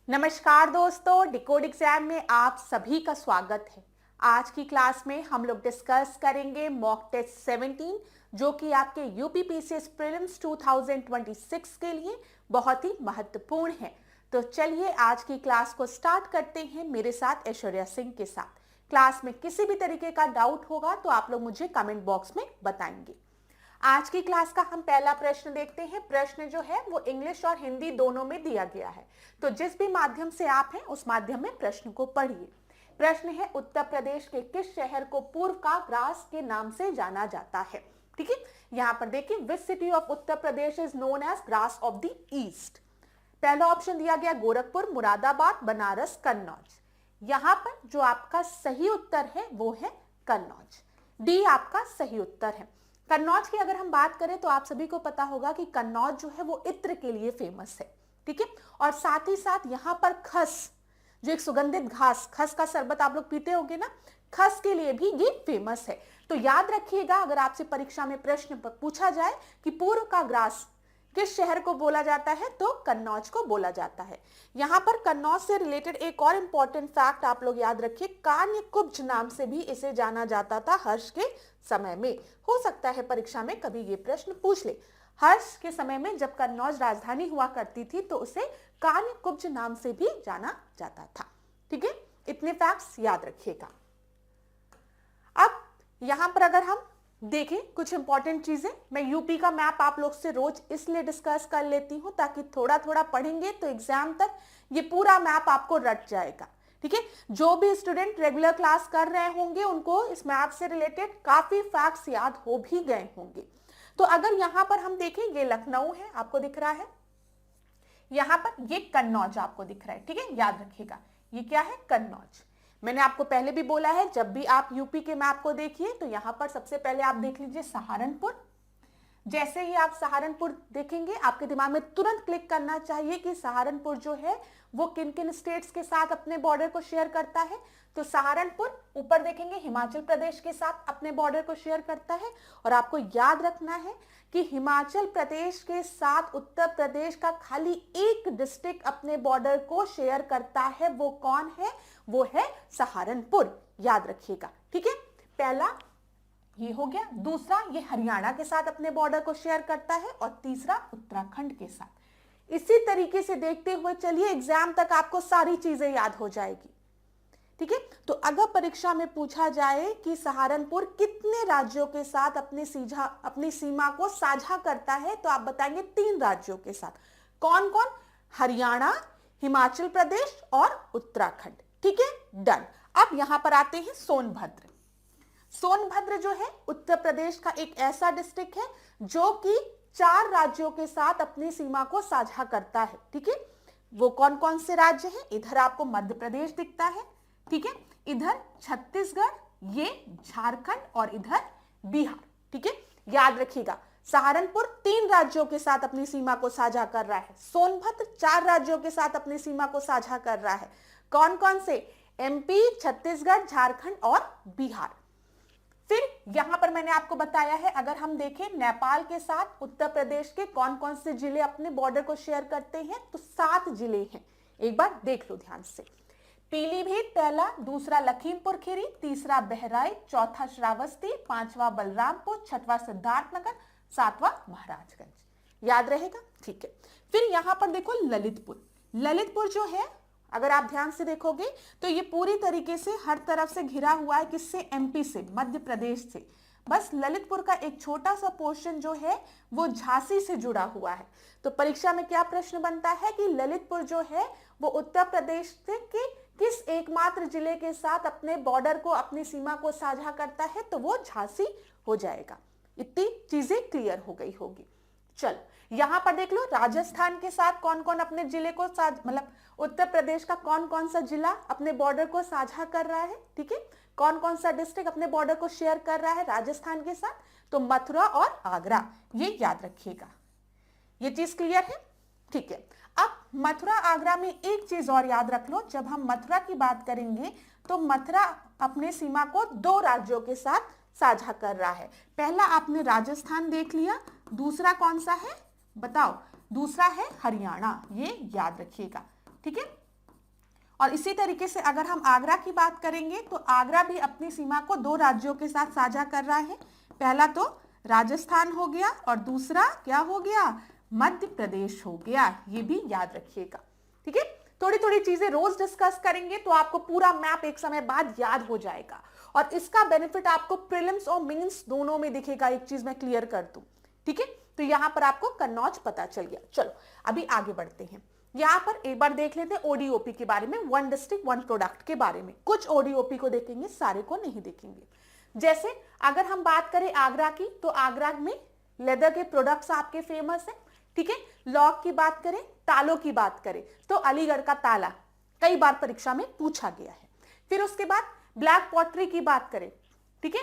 नमस्कार दोस्तों, decode exam में आप सभी का स्वागत है। आज की क्लास में हम लोग डिस्कस करेंगे मॉक टेस्ट 17 जो कि आपके यूपीपीसीएस प्रीलिम्स 2026 के लिए बहुत ही महत्वपूर्ण है। तो चलिए आज की क्लास को स्टार्ट करते हैं मेरे साथ ऐश्वर्या सिंह के साथ। क्लास में किसी भी तरीके का डाउट होगा तो आप लोग मुझे कमेंट बॉक्स में बताएंगे। आज की क्लास का हम पहला प्रश्न देखते हैं। प्रश्न जो है वो इंग्लिश और हिंदी दोनों में दिया गया है, तो जिस भी माध्यम से आप हैं उस माध्यम में प्रश्न को पढ़िए। प्रश्न है, उत्तर प्रदेश के किस शहर को पूर्व का ग्रास के नाम से जाना जाता है। ठीक है, यहाँ पर देखिए, which city of Uttar Pradesh is known as grass of the east. पहला ऑप्शन दिया गया गोरखपुर, मुरादाबाद, बनारस, कन्नौज। यहाँ पर जो आपका सही उत्तर है वो है कन्नौज। डी आपका सही उत्तर है। कन्नौज की अगर हम बात करें तो आप सभी को पता होगा कि कन्नौज जो है वो इत्र के लिए फेमस है। ठीक है, और साथ ही साथ यहाँ पर खस, जो एक सुगंधित घास, खस का शरबत आप लोग पीते होंगे ना, खस के लिए भी ये फेमस है। तो याद रखिएगा, अगर आपसे परीक्षा में प्रश्न पूछा जाए कि पूर्व का ग्रास किस शहर को बोला जाता है तो कन्नौज को बोला जाता है। यहाँ पर कन्नौज से रिलेटेड एक और इंपॉर्टेंट फैक्ट आप लोग याद रखिए, कान्यकुब्ज नाम से भी इसे जाना जाता था हर्ष के समय में। हो सकता है परीक्षा में कभी ये प्रश्न पूछ ले। हर्ष के समय में जब कन्नौज राजधानी हुआ करती थी तो उसे कान्यकुब्ज नाम से भी जाना जाता था। ठीक है, इतने फैक्ट्स याद रखिएगा। अब यहां पर अगर हम देखें कुछ इंपॉर्टेंट चीजें, मैं यूपी का मैप आप लोग से रोज इसलिए डिस्कस कर लेती हूं ताकि थोड़ा थोड़ा पढ़ेंगे तो एग्जाम तक ये पूरा मैप आपको रट जाएगा। ठीक है, जो भी स्टूडेंट रेगुलर क्लास कर रहे होंगे उनको इस मैप से रिलेटेड काफी फैक्ट्स याद हो भी गए होंगे। तो अगर यहां पर हम देखें, ये लखनऊ है, आपको दिख रहा है, यहां पर ये कन्नौज आपको दिख रहा है। ठीक है, याद रखिएगा ये क्या है, कन्नौज। मैंने आपको पहले भी बोला है, जब भी आप यूपी के मैप को देखिए तो यहां पर सबसे पहले आप देख लीजिए सहारनपुर। जैसे ही आप सहारनपुर देखेंगे आपके दिमाग में तुरंत क्लिक करना चाहिए कि सहारनपुर जो है वो किन किन स्टेट्स के साथ अपने बॉर्डर को शेयर करता है। तो सहारनपुर ऊपर देखेंगे हिमाचल प्रदेश के साथ अपने बॉर्डर को शेयर करता है। और आपको याद रखना है कि हिमाचल प्रदेश के साथ उत्तर प्रदेश का खाली एक डिस्ट्रिक्ट अपने बॉर्डर को शेयर करता है। वो कौन है? वो है सहारनपुर। याद रखिएगा। ठीक है, पहला ये हो गया। दूसरा, ये हरियाणा के साथ अपने बॉर्डर को शेयर करता है। और तीसरा उत्तराखंड के साथ। इसी तरीके से देखते हुए चलिए, एग्जाम तक आपको सारी चीजें याद हो जाएगी। ठीक है, तो अगर परीक्षा में पूछा जाए कि सहारनपुर कितने राज्यों के साथ अपनी सीमा को साझा करता है तो आप बताएंगे 3 राज्यों के साथ। कौन कौन? हरियाणा, हिमाचल प्रदेश और उत्तराखंड। ठीक है, डन। अब यहां पर आते हैं सोनभद्र। सोनभद्र जो है उत्तर प्रदेश का एक ऐसा डिस्ट्रिक्ट है जो कि 4 राज्यों के साथ अपनी सीमा को साझा करता है। ठीक है, वो कौन कौन से राज्य हैं? इधर आपको मध्य प्रदेश दिखता है, ठीक है, इधर छत्तीसगढ़, ये झारखंड और इधर बिहार। ठीक है, याद रखिएगा, सहारनपुर 3 राज्यों के साथ अपनी सीमा को साझा कर रहा है, सोनभद्र 4 राज्यों के साथ अपनी सीमा को साझा कर रहा है। कौन कौन से? एमपी, छत्तीसगढ़, झारखंड और बिहार। फिर यहां पर मैंने आपको बताया है, अगर हम देखें नेपाल के साथ उत्तर प्रदेश के कौन कौन से जिले अपने बॉर्डर को शेयर करते हैं तो 7 जिले हैं। एक बार देख लो ध्यान से। पीलीभीत पहला, दूसरा लखीमपुर खीरी, तीसरा बहराइच, चौथा श्रावस्ती, 5वां बलरामपुर, 6वां सिद्धार्थनगर, 7वां महाराजगंज। याद रहेगा? ठीक है। फिर यहां पर देखो ललितपुर। ललितपुर जो है, अगर आप ध्यान से देखोगे तो ये पूरी तरीके से हर तरफ से घिरा हुआ है। किससे? एमपी से, मध्य प्रदेश से। बस ललितपुर का एक छोटा सा पोर्शन जो है वो झांसी से जुड़ा हुआ है। तो परीक्षा में क्या प्रश्न बनता है कि ललितपुर जो है वो उत्तर प्रदेश से किस एकमात्र जिले के साथ अपने बॉर्डर को, अपनी सीमा को साझा करता है? तो वो झांसी हो जाएगा। इतनी चीजें क्लियर हो गई होगी। चल यहां पर देख लो, राजस्थान के साथ कौन कौन अपने जिले को मतलब उत्तर प्रदेश का कौन कौन सा जिला अपने बॉर्डर को साझा कर रहा है। ठीक है, कौन कौन सा डिस्ट्रिक्ट अपने बॉर्डर को शेयर कर रहा है राजस्थान के साथ? तो मथुरा और आगरा। ये याद रखिएगा। ये चीज क्लियर है? ठीक है। अब मथुरा आगरा में एक चीज और याद रख लो, जब हम मथुरा की बात करेंगे तो मथुरा अपने सीमा को 2 राज्यों के साथ साझा कर रहा है। पहला आपने राजस्थान देख लिया, दूसरा कौन सा है बताओ? दूसरा है हरियाणा। ये याद रखिएगा। ठीक है, और इसी तरीके से अगर हम आगरा की बात करेंगे तो आगरा भी अपनी सीमा को 2 राज्यों के साथ साझा कर रहा है। पहला तो राजस्थान हो गया और दूसरा क्या हो गया, मध्य प्रदेश हो गया। ये भी याद रखिएगा, ठीक है। थोड़ी थोड़ी चीजें रोज डिस्कस करेंगे तो आपको पूरा मैप एक समय बाद याद हो जाएगा और इसका बेनिफिट आपको प्रीलिम्स और मेंस दोनों में दिखेगा। एक चीज मैं क्लियर कर दूं, ठीक है। तो यहां पर आपको कन्नौज पता चल गया। चलो अभी आगे बढ़ते हैं। यहां पर एक बार देख लेते हैं ओडीओपी के बारे में, वन डिस्ट्रिक्ट वन प्रोडक्ट के बारे में। कुछ ओडीओपी को देखेंगे, सारे को नहीं देखेंगे। जैसे अगर हम बात करें आगरा की, तो आगरा में लेदर के प्रोडक्ट्स आपके फेमस है, ठीक है। लॉक की बात करें, तालों की बात करें तो अलीगढ़ का ताला कई बार परीक्षा में पूछा गया है। फिर उसके बाद ब्लैक पॉटरी की बात करें, ठीक है,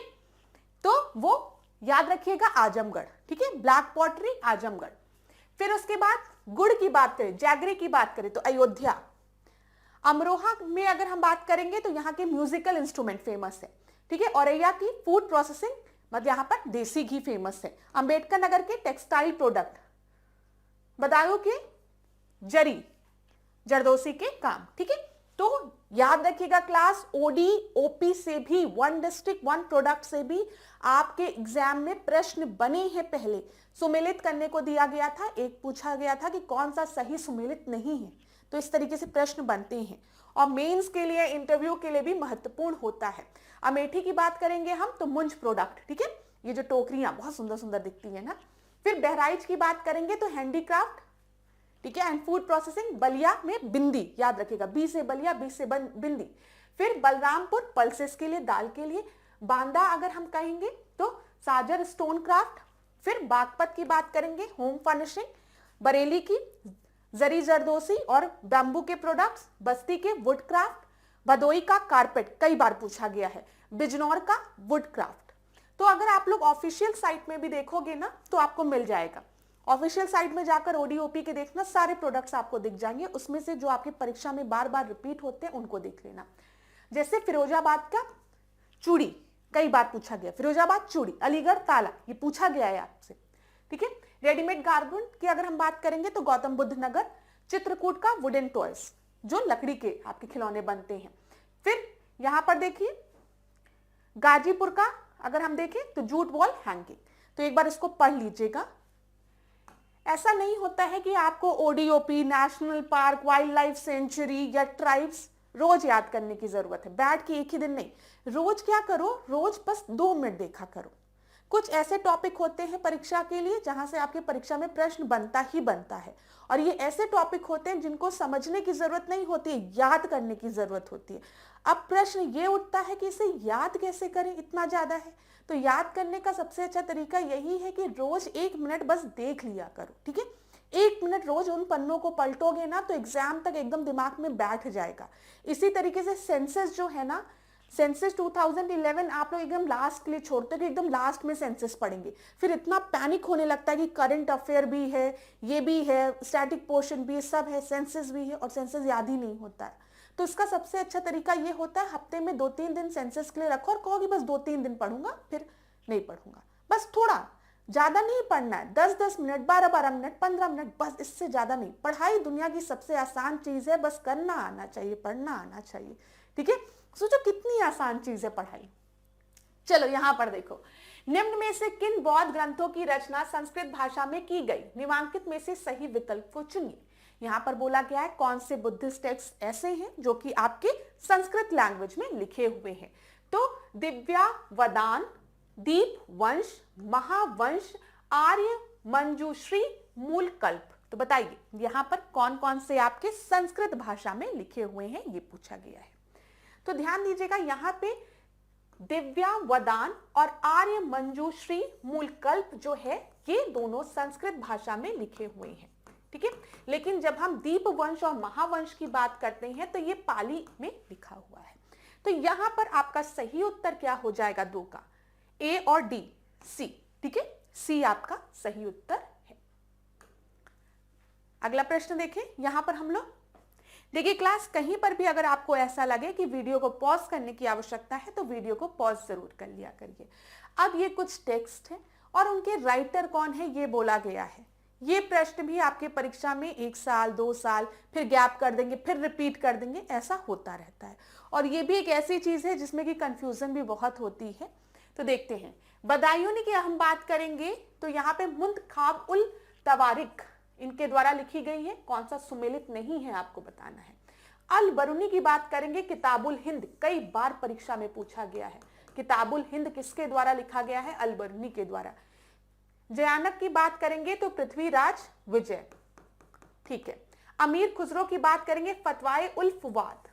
तो वो याद रखिएगा आजमगढ़, ठीक है, ब्लैक पॉटरी आजमगढ़। फिर उसके बाद गुड़ की बात करें, जैगरी की बात करें तो अयोध्या। अमरोहा में अगर हम बात करेंगे तो यहाँ के म्यूजिकल इंस्ट्रूमेंट फेमस है, ठीक है। औरैया की फूड प्रोसेसिंग, मतलब यहाँ पर देसी घी फेमस है। अंबेडकर नगर के टेक्सटाइल प्रोडक्ट, बदायूं के जरी जरदोसी के काम, ठीक है। तो याद रखिएगा क्लास, ओडी ओपी से भी, वन डिस्ट्रिक्ट वन प्रोडक्ट से भी आपके एग्जाम में प्रश्न बने हैं। पहले सुमेलित करने को दिया गया था, एक पूछा गया था कि कौन सा सही सुमेलित नहीं है, तो इस तरीके से प्रश्न बनते हैं और मेंस के लिए, इंटरव्यू के लिए भी महत्वपूर्ण होता है। अमेठी की बात करेंगे हम तो मुंज प्रोडक्ट, ठीक है, ये जो टोकरियां बहुत सुंदर सुंदर दिखती है ना। फिर बहराइच की बात करेंगे तो हैंडीक्राफ्ट, ठीक है, एंड फूड प्रोसेसिंग। बलिया में बिंदी, याद रखिएगा, बी से बलिया, बी से बिंदी। फिर बलरामपुर पल्सेस के लिए, दाल के लिए। बांदा अगर हम कहेंगे तो सागर स्टोन क्राफ्ट। फिर बागपत की बात करेंगे, होम फर्निशिंग। बरेली की जरी जरदोसी और बैम्बू के प्रोडक्ट्स। बस्ती के वुड क्राफ्ट। भदोई का कारपेट, कई बार पूछा गया है। बिजनौर का वुड क्राफ्ट। तो अगर आप लोग ऑफिशियल साइट में भी देखोगे ना तो आपको मिल जाएगा। ऑफिशियल साइट में जाकर ओडीओपी के देखना, सारे प्रोडक्ट्स आपको दिख जाएंगे। उसमें से जो आपकी परीक्षा में बार बार रिपीट होते हैं उनको देख लेना। जैसे फिरोजाबाद का चूड़ी, कई बार पूछा गया, फिरोजाबाद चूड़ी। अलीगढ़ ताला, ये पूछा गया है आपसे, ठीक है। रेडीमेड गारमेंट की अगर हम बात करेंगे तो गौतम बुद्ध नगर। चित्रकूट का वुडन टॉयज, जो लकड़ी के आपके खिलौने बनते हैं। फिर यहां पर देखिए गाजीपुर का अगर हम देखें तो जूट वॉल हैंगिंग। तो एक बार इसको पढ़ लीजिएगा। ऐसा नहीं होता है कि आपको ODOP, national park, wild life sanctuary या ट्राइब्स रोज याद करने की जरूरत है। बैठ के एक ही दिन नहीं, रोज क्या करो, रोज बस 2 मिनट देखा करो। कुछ ऐसे टॉपिक होते हैं परीक्षा के लिए जहां से आपके परीक्षा में प्रश्न बनता ही बनता है, और ये ऐसे टॉपिक होते हैं जिनको समझने की जरूरत नहीं होती है, याद करने की जरूरत होती है। अब प्रश्न ये उठता है कि इसे याद कैसे करें, इतना ज्यादा है। तो याद करने का सबसे अच्छा तरीका यही है कि रोज 1 मिनट बस देख लिया करो, ठीक है। 1 मिनट रोज उन पन्नों को पलटोगे ना तो एग्जाम तक एकदम दिमाग में बैठ जाएगा। इसी तरीके से सेंसस जो है ना, सेंसस 2011 आप लोग एकदम लास्ट के लिए छोड़ते हो कि एकदम लास्ट में सेंसस पढ़ेंगे, फिर इतना पैनिक होने लगता है कि करंट अफेयर भी है, ये भी है, स्टैटिक पोर्शन भी है, सब है, सेंसस भी है, और सेंसस याद ही नहीं होता है। तो इसका सबसे अच्छा तरीका ये होता है, हफ्ते में 2-3 दिन सेंसस के लिए रखो और कहो कि बस 2-3 दिन पढ़ूंगा, फिर नहीं पढ़ूंगा। बस थोड़ा ज्यादा नहीं पढ़ना है, 10-10 मिनट, 12-12 मिनट, 15 मिनट, बस इससे ज्यादा नहीं। पढ़ाई दुनिया की सबसे आसान चीज है, बस करना आना चाहिए, पढ़ना आना चाहिए, ठीक है। सोचो कितनी आसान चीज है पढ़ाई। चलो यहां पर देखो, निम्न में से किन बौद्ध ग्रंथों की रचना संस्कृत भाषा में की गई, निम्नलिखित में से सही विकल्प को चुनिए। यहां पर बोला गया है कौन से बुद्धिस्ट टेक्स्ट ऐसे हैं जो कि आपके संस्कृत लैंग्वेज में लिखे हुए हैं। तो दिव्यावदान, दीप वंश, महावंश, आर्य मंजूश्री, मूल कल्प। तो बताइए यहां पर कौन कौन से आपके संस्कृत भाषा में लिखे हुए हैं, ये पूछा गया है। तो ध्यान दीजिएगा, यहां पे दिव्यावदान और आर्य मंजूश्री मूलकल्प जो है ये दोनों संस्कृत भाषा में लिखे हुए हैं, ठीक है। लेकिन जब हम दीप वंश और महावंश की बात करते हैं तो ये पाली में लिखा हुआ है। तो यहां पर आपका सही उत्तर क्या हो जाएगा, 2 का, ए और डी, सी, ठीक है, सी आपका सही उत्तर है। अगला प्रश्न देखें, यहां पर हम लोग देखिए क्लास, कहीं पर भी अगर आपको ऐसा लगे कि वीडियो को पॉज करने की आवश्यकता है तो वीडियो को पॉज जरूर कर लिया करिए। अब ये कुछ टेक्स्ट है और उनके राइटर कौन है ये बोला गया है। ये प्रश्न भी आपके परीक्षा में 1 साल 2 साल फिर गैप कर देंगे, फिर रिपीट कर देंगे, ऐसा होता रहता है। और ये भी एक ऐसी चीज है जिसमें कि कंफ्यूजन भी बहुत होती है। तो देखते हैं बदायूनी की हम बात करेंगे तो यहाँ पे मुंतखाब उल तवारिक इनके द्वारा लिखी गई है, कौन सा सुमेलित नहीं है आपको बताना है। अल बरूनी की बात करेंगे, किताबुल हिंद कई बार परीक्षा में पूछा गया है, किताबुल हिंद किसके द्वारा लिखा गया है, अल बरूनी के द्वारा। जयानक की बात करेंगे तो पृथ्वीराज विजय, ठीक है। अमीर खुसरो की बात करेंगे, फतवाए उल फुवाद,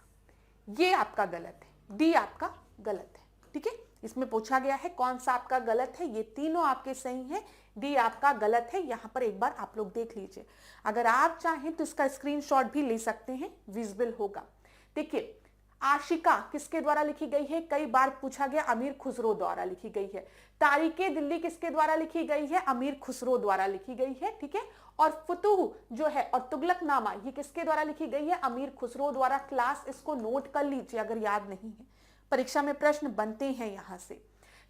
ये आपका गलत है, डी आपका गलत है, ठीक है। इसमें पूछा गया है कौन सा आपका गलत है, ये तीनों आपके सही हैं, डी आपका गलत है। यहां पर एक बार आप लोग देख लीजिए, अगर आप चाहें तो इसका स्क्रीनशॉट भी ले सकते हैं, विजिबल होगा। देखिए आशिका किसके द्वारा लिखी गई है, कई बार पूछा गया, अमीर खुसरो द्वारा लिखी गई है। तारीखे दिल्ली किसके द्वारा लिखी गई है, अमीर खुसरो द्वारा लिखी गई है, ठीक है। और फुतूह जो है और तुगलकनामा ये किसके द्वारा लिखी गई है, अमीर खुसरो द्वारा। क्लास इसको नोट कर लीजिए अगर याद नहीं है, परीक्षा में प्रश्न बनते हैं यहां से।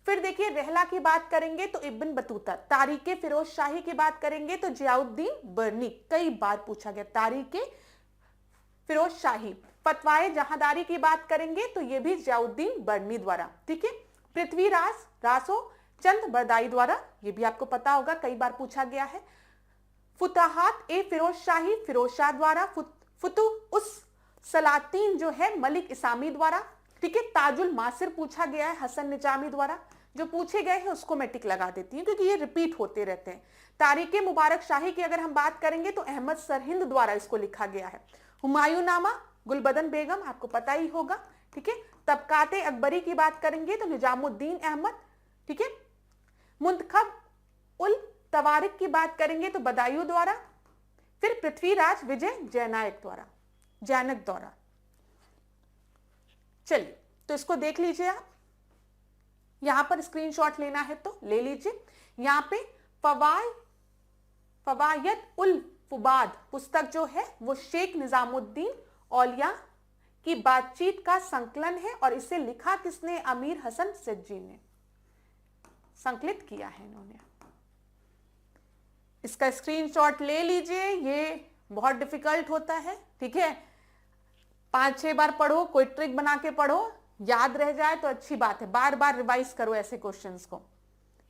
फिर देखिए रहला की बात करेंगे तो इब्न बतूता, तारीखे फिरोज शाही की बात करेंगे तो जियाउद्दीन बर्नी, कई बार पूछा गया तारीखे फिरोज शाही। फतवाए जहांदारी की बात करेंगे तो ये भी जियाउद्दीन बर्नी द्वारा, ठीक है। पृथ्वीराज रासो चंद बरदाई द्वारा, ये भी आपको पता होगा, कई बार पूछा गया है। फुताहात ए फिरोज शाही फिरोज शाह द्वारा। फुतुह उस सलातीन जो है मलिक इसामी द्वारा, ठीक है। ताजुल मासिर पूछा गया है हसन निजामी द्वारा। जो पूछे गए हैं उसको मैं टिक लगा देती हूँ क्योंकि ये रिपीट होते रहते हैं। तारीखे मुबारक शाही की अगर हम बात करेंगे तो अहमद सरहिंद द्वारा इसको लिखा गया है। हुमायूं नामा गुलबदन बेगम, आपको पता ही होगा, ठीक है। तबकाते अकबरी की बात करेंगे तो निजामुद्दीन अहमद, ठीक है। मुंतखब उल तवारिक की बात करेंगे तो बदायूं द्वारा। फिर पृथ्वीराज विजय जैनायक द्वारा। चलिए तो इसको देख लीजिए आप, यहां पर स्क्रीनशॉट लेना है तो ले लीजिए। यहां पे फवायद उल फुबाद पुस्तक जो है वो शेख निजामुद्दीन औलिया की बातचीत का संकलन है और इसे लिखा किसने, अमीर हसन सिद्दी ने संकलित किया है इन्होंने। इसका स्क्रीनशॉट ले लीजिए, ये बहुत डिफिकल्ट होता है, ठीक है। 5-6 बार पढ़ो, कोई ट्रिक बना के पढ़ो, याद रह जाए तो अच्छी बात है, बार बार रिवाइज करो ऐसे क्वेश्चंस को,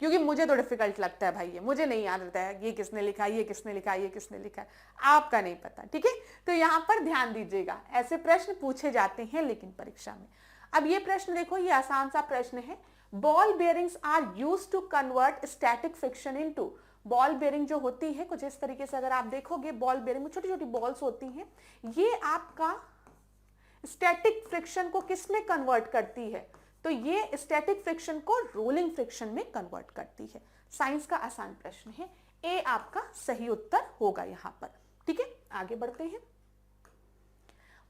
क्योंकि मुझे तो डिफिकल्ट लगता है भाई, ये मुझे नहीं याद रहता है ये किसने लिखा, ये किसने लिखा, ये किसने लिखा, आपका नहीं पता, ठीक है। तो यहां पर ध्यान दीजिएगा, ऐसे प्रश्न पूछे जाते हैं लेकिन परीक्षा में। अब ये प्रश्न देखो, ये आसान सा प्रश्न है। Ball bearings are used to convert static friction into, ball bearing जो होती है कुछ इस तरीके से, अगर आप देखोगे बॉल बेयरिंग में छोटी छोटी बॉल्स होती हैं, ये आपका स्टैटिक फ्रिक्शन को किस में कन्वर्ट करती है, तो ये स्टैटिक फ्रिक्शन को रोलिंग फ्रिक्शन में कन्वर्ट करती है। साइंस का आसान प्रश्न है, ए आपका सही उत्तर होगा यहां पर, ठीक है। आगे बढ़ते हैं।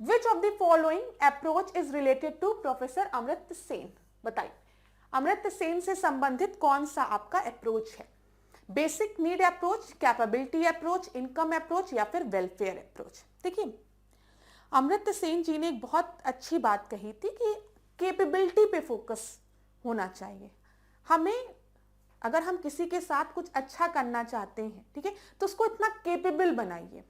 Which of the following approach is related to professor Amrit Sen, बताइए अमृत सेन से संबंधित कौन सा आपका अप्रोच है। Basic need approach, capability approach, income approach या फिर वेलफेयर अप्रोच। देखिए अमृत सेन जी ने एक बहुत अच्छी बात कही थी कि कैपेबिलिटी पे फोकस होना चाहिए हमें। अगर हम किसी के साथ कुछ अच्छा करना चाहते हैं, ठीक है, तो उसको इतना कैपेबल बनाइए।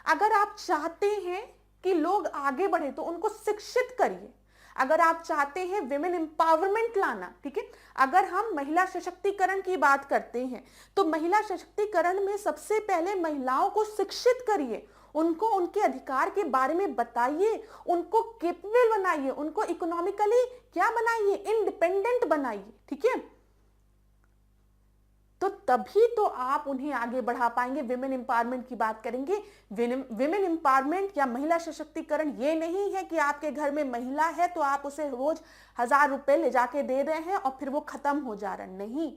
अगर आप चाहते हैं कि लोग आगे बढ़े तो उनको शिक्षित करिए। अगर आप चाहते हैं विमेन एम्पावरमेंट लाना, ठीक है, अगर हम महिला सशक्तिकरण की बात करते हैं तो महिला सशक्तिकरण में सबसे पहले महिलाओं को शिक्षित करिए, उनको उनके अधिकार के बारे में बताइए, उनको कैपेबल बनाइए, उनको इकोनॉमिकली क्या बनाइए, इंडिपेंडेंट बनाइए, ठीक है। तो तभी तो आप उन्हें आगे बढ़ा पाएंगे। विमेन एम्पावरमेंट की बात करेंगे, विमेन एम्पावरमेंट या महिला सशक्तिकरण ये नहीं है कि आपके घर में महिला है तो आप उसे रोज 1000 रुपए ले जाके दे रहे हैं और फिर वो खत्म हो जा रहा, नहीं,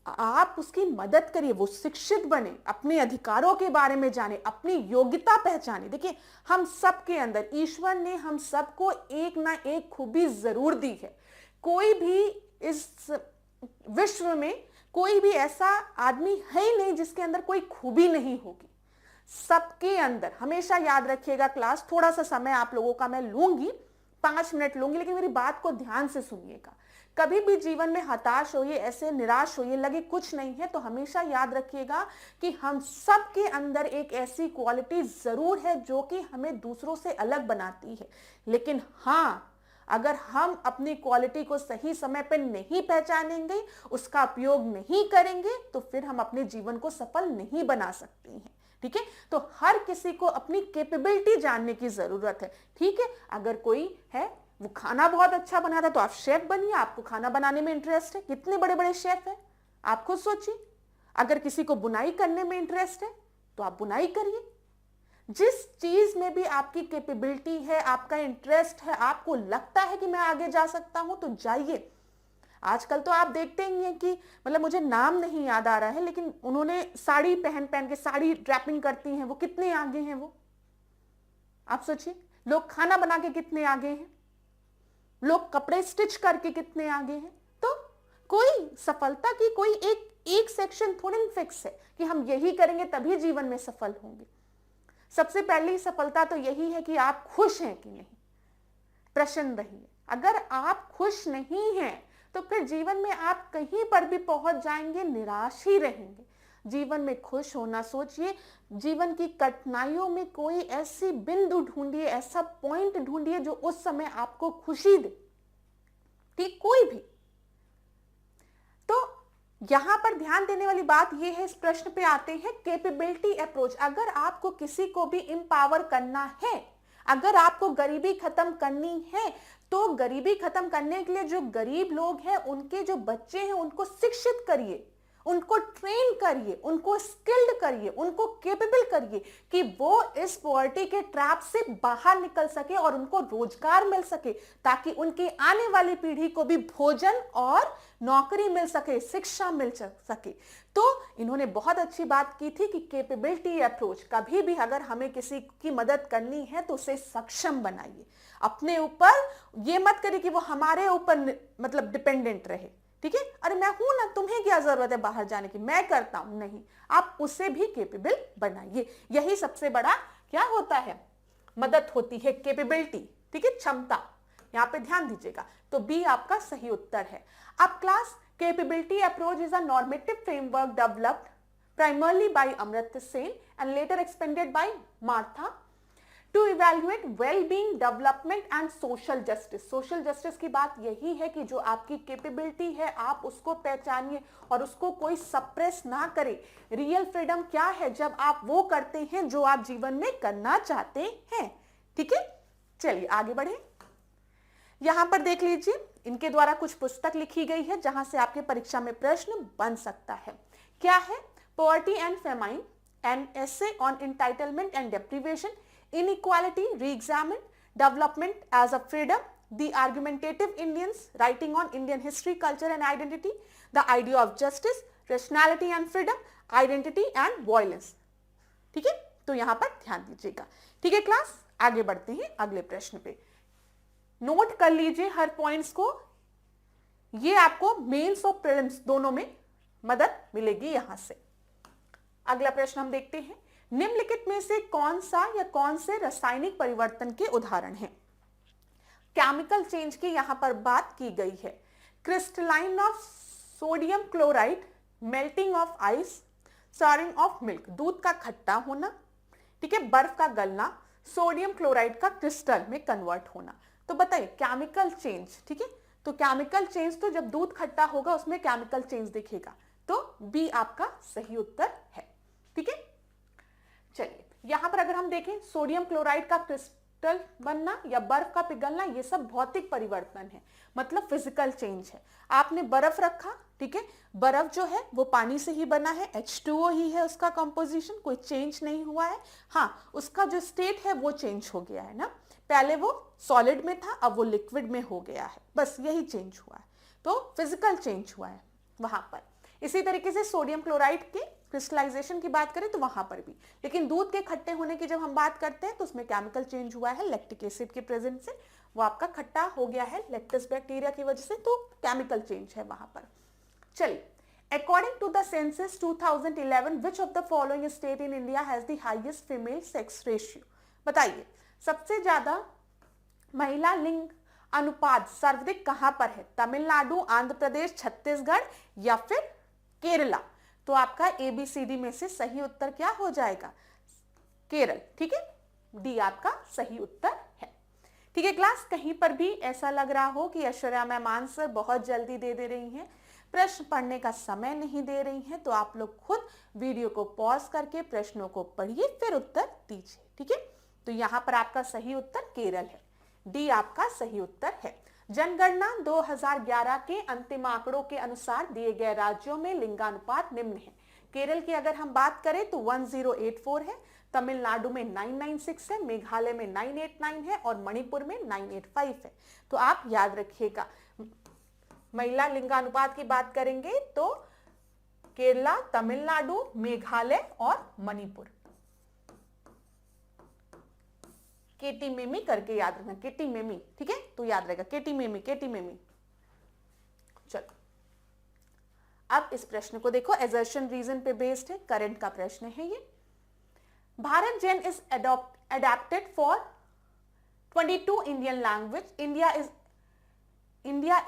आप उसकी मदद करिए, वो शिक्षित बने, अपने अधिकारों के बारे में जाने, अपनी योग्यता पहचाने। देखिए हम सबके अंदर ईश्वर ने हम सबको एक ना एक खूबी जरूर दी है। कोई भी इस विश्व में कोई भी ऐसा आदमी है ही नहीं जिसके अंदर कोई खूबी नहीं होगी, सबके अंदर। हमेशा याद रखिएगा, क्लास थोड़ा सा समय आप लोगों का मैं लूंगी, 5 मिनट लूंगी, लेकिन मेरी बात को ध्यान से सुनिएगा। कभी भी जीवन में हताश होइए, ऐसे निराश होइए, लगे कुछ नहीं है, तो हमेशा याद रखिएगा कि हम सब के अंदर एक ऐसी क्वालिटी जरूर है जो कि हमें दूसरों से अलग बनाती है। लेकिन हाँ, अगर हम अपनी क्वालिटी को सही समय पर नहीं पहचानेंगे, उसका उपयोग नहीं करेंगे, तो फिर हम अपने जीवन को सफल नहीं बना सकते हैं। ठीक है, तो हर किसी को अपनी कैपेबिलिटी जानने की जरूरत है। ठीक है, अगर कोई है वो खाना बहुत अच्छा बनाता है तो आप शेफ बनिए, आपको खाना बनाने में इंटरेस्ट है, कितने बड़े बड़े शेफ हैं, आप खुद सोचिए। अगर किसी को बुनाई करने में इंटरेस्ट है तो आप बुनाई करिए। जिस चीज में भी आपकी कैपेबिलिटी है, आपका इंटरेस्ट है, आपको लगता है कि मैं आगे जा सकता हूं, तो जाइए। आजकल तो आप देखते ही हैं कि मतलब मुझे नाम नहीं याद आ रहा है, लेकिन उन्होंने साड़ी पहन पहन के, साड़ी ड्रैपिंग करती हैं, वो कितने आगे हैं वो, आप सोचिए। लोग खाना बना के कितने आगे हैं, लोग कपड़े स्टिच करके कितने आगे हैं। तो कोई सफलता की कोई एक सेक्शन थोड़ी फिक्स है कि हम यही करेंगे तभी जीवन में सफल होंगे। सबसे पहली सफलता तो यही है कि आप खुश हैं कि नहीं, प्रसन्न रहिए। अगर आप खुश नहीं हैं तो फिर जीवन में आप कहीं पर भी पहुंच जाएंगे, निराश ही रहेंगे। जीवन में खुश होना सोचिए, जीवन की कठिनाइयों में कोई ऐसी बिंदु ढूंढिए, ऐसा पॉइंट ढूंढिए जो उस समय आपको खुशी दे। ठीक, कोई भी। तो यहां पर ध्यान देने वाली बात यह है, इस प्रश्न पे आते हैं कैपेबिलिटी अप्रोच। अगर आपको किसी को भी एम्पावर करना है, अगर आपको गरीबी खत्म करनी है, तो गरीबी खत्म करने के लिए जो गरीब लोग हैं, उनके जो बच्चे हैं, उनको शिक्षित करिए, उनको ट्रेन करिए, उनको स्किल्ड करिए, उनको कैपेबल करिए कि वो इस पॉवर्टी के ट्रैप से बाहर निकल सके और उनको रोजगार मिल सके, ताकि उनकी आने वाली पीढ़ी को भी भोजन और नौकरी मिल सके, शिक्षा मिल सके। तो इन्होंने बहुत अच्छी बात की थी कि कैपेबिलिटी अप्रोच, कभी भी अगर हमें किसी की मदद करनी है तो उसे सक्षम बनाइए। अपने ऊपर ये मत करिए कि वो हमारे ऊपर मतलब डिपेंडेंट रहे। ठीक है, अरे मैं हूं ना, तुम्हें क्या जरूरत है बाहर जाने की, मैं करता हूं, नहीं, आप उसे भी कैपेबल बनाइए। यही सबसे बड़ा क्या होता है, मदद होती है, कैपेबिलिटी। ठीक है, क्षमता, यहां पे ध्यान दीजिएगा। तो बी आपका सही उत्तर है। अब class, capability approach is a normative framework developed primarily by Amartya Sen and later expanded by Martha to evaluate well-being, development and social justice. Social justice की बात यही है कि जो आपकी कैपेबिलिटी है आप उसको पहचानिए और उसको कोई सप्रेस ना करे। रियल फ्रीडम क्या है, जब आप वो करते हैं जो आप जीवन में करना चाहते हैं। ठीक है, चलिए आगे बढ़े। यहां पर देख लीजिए, इनके द्वारा कुछ पुस्तक लिखी गई है जहां से आपके परीक्षा में प्रश्न बन सकता है। क्या है, Poverty and Famine, an essay on entitlement and deprivation, inequality re-examined, development as a freedom, the argumentative Indians, writing on Indian history, culture and identity, the idea of justice, rationality and freedom, identity and violence. ठीक है, तो यहां पर ध्यान दीजिएगा। ठीक है class, आगे बढ़ते हैं अगले प्रश्न पे। नोट कर लीजिए हर पॉइंट्स को, ये आपको मेंस और प्रीलिम्स दोनों में मदद मिलेगी यहां से। अगला प्रश्न हम देखते हैं, निम्नलिखित में से कौन सा या कौन से रासायनिक परिवर्तन के उदाहरण हैं। केमिकल चेंज की यहां पर बात की गई है। Crystalline of sodium chloride, melting of ice, soaring of milk, दूध का खट्टा होना, ठीक है, बर्फ का गलना, सोडियम क्लोराइड का क्रिस्टल में कन्वर्ट होना। तो बताइए केमिकल चेंज, ठीक है, तो केमिकल चेंज तो जब दूध खट्टा होगा उसमें केमिकल चेंज दिखेगा, तो बी आपका सही उत्तर है। ठीक है, चलिए यहां पर अगर हम देखें, सोडियम क्लोराइड का क्रिस्टल बनना या बर्फ का पिघलना, ये सब भौतिक परिवर्तन है, मतलब फिजिकल चेंज है। आपने बर्फ रखा, ठीक है, बर्फ जो है वो पानी से ही बना है, H2O ही है उसका कंपोजिशन, कोई चेंज नहीं हुआ है। हाँ, उसका जो स्टेट है वो चेंज हो गया है ना, पहले वो सॉलिड में था, अब वो लिक्विड में हो गया है, बस यही चेंज हुआ है, तो फिजिकल चेंज हुआ है वहां पर। इसी तरीके से सोडियम क्लोराइड के क्रिस्टलाइजेशन की बात करें तो वहां पर भी, लेकिन दूध के खट्टे होने की जब हम बात करते हैं तो उसमें केमिकल चेंज हुआ है, लैक्टिक एसिड के प्रेजेंस से वो आपका खट्टा हो गया है लैक्टस बैक्टीरिया की वजह से, तो केमिकल चेंज है वहां पर। चलिए, according to the census 2011 which of the following state in India has the highest female sex ratio. बताइए सबसे ज्यादा महिला लिंग अनुपात सर्वाधिक कहां पर है? तमिलनाडु, आंध्र प्रदेश, छत्तीसगढ़ या फिर केरला? तो आपका ABCD में से सही उत्तर क्या हो जाएगा? केरल। ठीक है, डी आपका सही उत्तर है। ठीक है क्लास, कहीं पर भी ऐसा लग रहा हो कि ऐश्वर्या मैम आंसर बहुत जल्दी दे रही हैं, प्रश्न पढ़ने का समय नहीं दे रही हैं, तो आप लोग खुद वीडियो को पॉज करके प्रश्नों को पढ़िए फिर उत्तर दीजिए। ठीक है, तो यहां पर आपका सही उत्तर केरल है, डी आपका सही उत्तर है। जनगणना 2011 के अंतिम आंकड़ों के अनुसार दिए गए राज्यों में लिंगानुपात निम्न है। केरल की अगर हम बात करें तो 1084 है, तमिलनाडु में 996 है, मेघालय में 989 है और मणिपुर में 985 है। तो आप याद रखिएगा, महिला लिंगानुपात की बात करेंगे तो केरला, तमिलनाडु, मेघालय और मणिपुर। केटी मेमी करके याद रखना, केटी मेमी। ठीक है, तो याद रहेगा केटी मेमी, केटी मेमी। चलो अब इस प्रश्न को देखो, एजर्शन रीजन पे बेस्ड है, करंट का प्रश्न है ये। Bharat Gen is adapted for 22 Indian language. India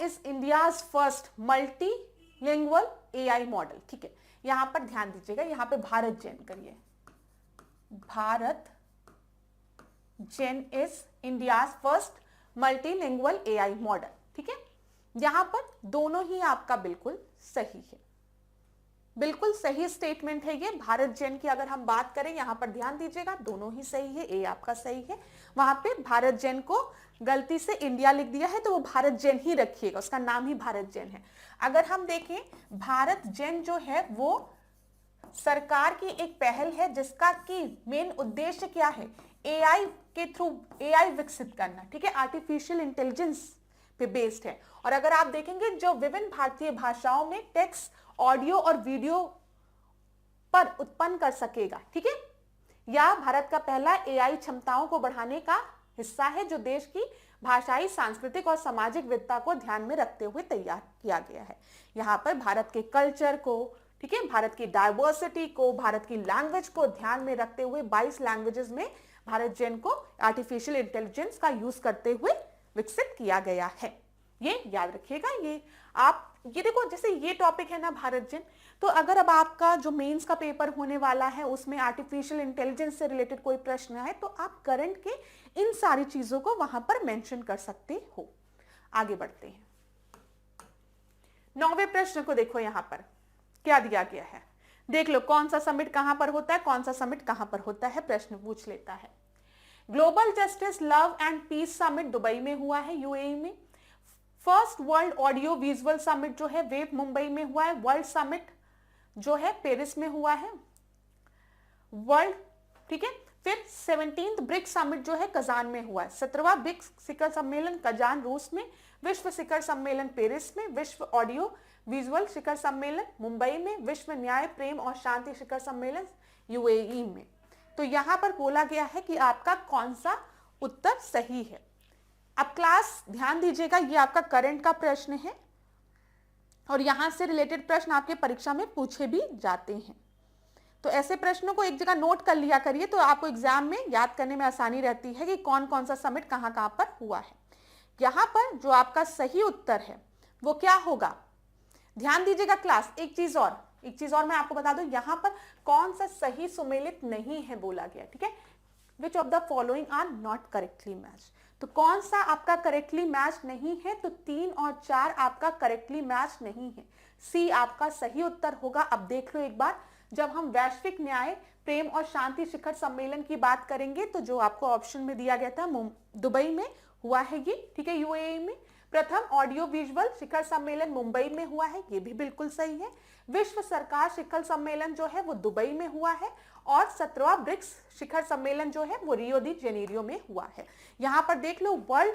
is India's first multilingual AI model. ठीक है, यहां पर ध्यान दीजिएगा, यहां पे भारत जेन करिए, Bharat Gen is India's first multilingual AI model. ठीक है, यहां पर दोनों ही आपका बिल्कुल सही है, बिल्कुल सही स्टेटमेंट है ये। भारत जेन की अगर हम बात करें, यहां पर ध्यान दीजिएगा, दोनों ही सही है, ए आपका सही है। वहां पे भारत जेन को गलती से इंडिया लिख दिया है तो वो भारत जेन ही रखिएगा, उसका नाम ही भारत जेन है। अगर हम देखें, भारत जेन जो है वो सरकार की एक पहल है जिसका की मेन उद्देश्य क्या है? AI के थ्रू AI विकसित करना। ठीक है, आर्टिफिशियल इंटेलिजेंस पे बेस्ड है। और अगर आप देखेंगे, जो विभिन्न भारतीय भाषाओं में टेक्स्ट, ऑडियो और वीडियो पर उत्पन्न कर सकेगा। ठीक है, यह भारत का पहला AI क्षमताओं को बढ़ाने का हिस्सा है जो देश की भाषाई, सांस्कृतिक और सामाजिक विविधता को ध्यान में रखते हुए तैयार किया गया है। यहाँ पर भारत के कल्चर को, ठीक है, भारत की डाइवर्सिटी को, भारत की लैंग्वेज को ध्यान में रखते हुए 22 लैंग्वेजेस में भारत जेन को आर्टिफिशियल इंटेलिजेंस का यूज करते हुए विकसित किया गया है। ये याद रखिएगा। ये आप ये देखो, जैसे ये टॉपिक है ना भारत जेन, तो अगर अब आपका जो मेंस का पेपर होने वाला है उसमें आर्टिफिशियल इंटेलिजेंस से रिलेटेड कोई प्रश्न है तो आप करंट के इन सारी चीजों को वहां पर मेंशन कर सकते हो। आगे बढ़ते हैं, 9वें प्रश्न को देखो, यहां पर क्या दिया गया है, देख लो कौन सा समिट कहां पर होता है, कौन सा समिट कहां पर होता है, प्रश्न पूछ लेता है। Global justice love and peace summit Dubai में हुआ है, UAE में। First world audio visual summit जो है वेव मुंबई में हुआ है। वर्ल्ड समिट जो है पेरिस में हुआ है, वर्ल्ड। ठीक है, फिर 17th ब्रिक्स समिट जो है कजान में हुआ है। 17वां ब्रिक्स शिखर सम्मेलन कजान रूस में, विश्व शिखर सम्मेलन पेरिस में, विश्व ऑडियो विजुअल शिखर सम्मेलन मुंबई में, विश्व न्याय, प्रेम और शांति शिखर सम्मेलन UAE में। तो यहां पर बोला गया है कि आपका कौन सा उत्तर सही है। अब क्लास ध्यान दीजिएगा, ये आपका करंट का प्रश्न है और यहां से रिलेटेड प्रश्न आपके परीक्षा में पूछे भी जाते हैं। तो ऐसे प्रश्नों को एक जगह नोट कर लिया करिए, तो आपको एग्जाम में याद करने में आसानी रहती है कि कौन कौन सा समिट कहां कहां पर हुआ है। यहां पर जो आपका सही उत्तर है वो क्या होगा, ध्यान दीजिएगा क्लास। एक चीज और मैं आपको बता दूं, यहां पर कौन सा सही सुमेलित नहीं है बोला गया। ठीक है, which of the following are not correctly match, तो कौन सा आपका करेक्टली मैच नहीं है, तो 3 और 4 आपका करेक्टली मैच नहीं है, सी आपका सही उत्तर होगा। अब देख लो एक बार, जब हम वैश्विक न्याय, प्रेम और शांति शिखर सम्मेलन की बात करेंगे तो जो आपको ऑप्शन में दिया गया था दुबई में हुआ है ये। ठीक है, UAE में। प्रथम ऑडियो विजुअल शिखर सम्मेलन मुंबई में हुआ है, ये भी बिल्कुल सही है। विश्व सरकार शिखर सम्मेलन जो है वो दुबई में हुआ है और 17वां ब्रिक्स शिखर सम्मेलन जो है वो रियो दी जेनेरियो में हुआ है। यहां पर देख लो वर्ल्ड,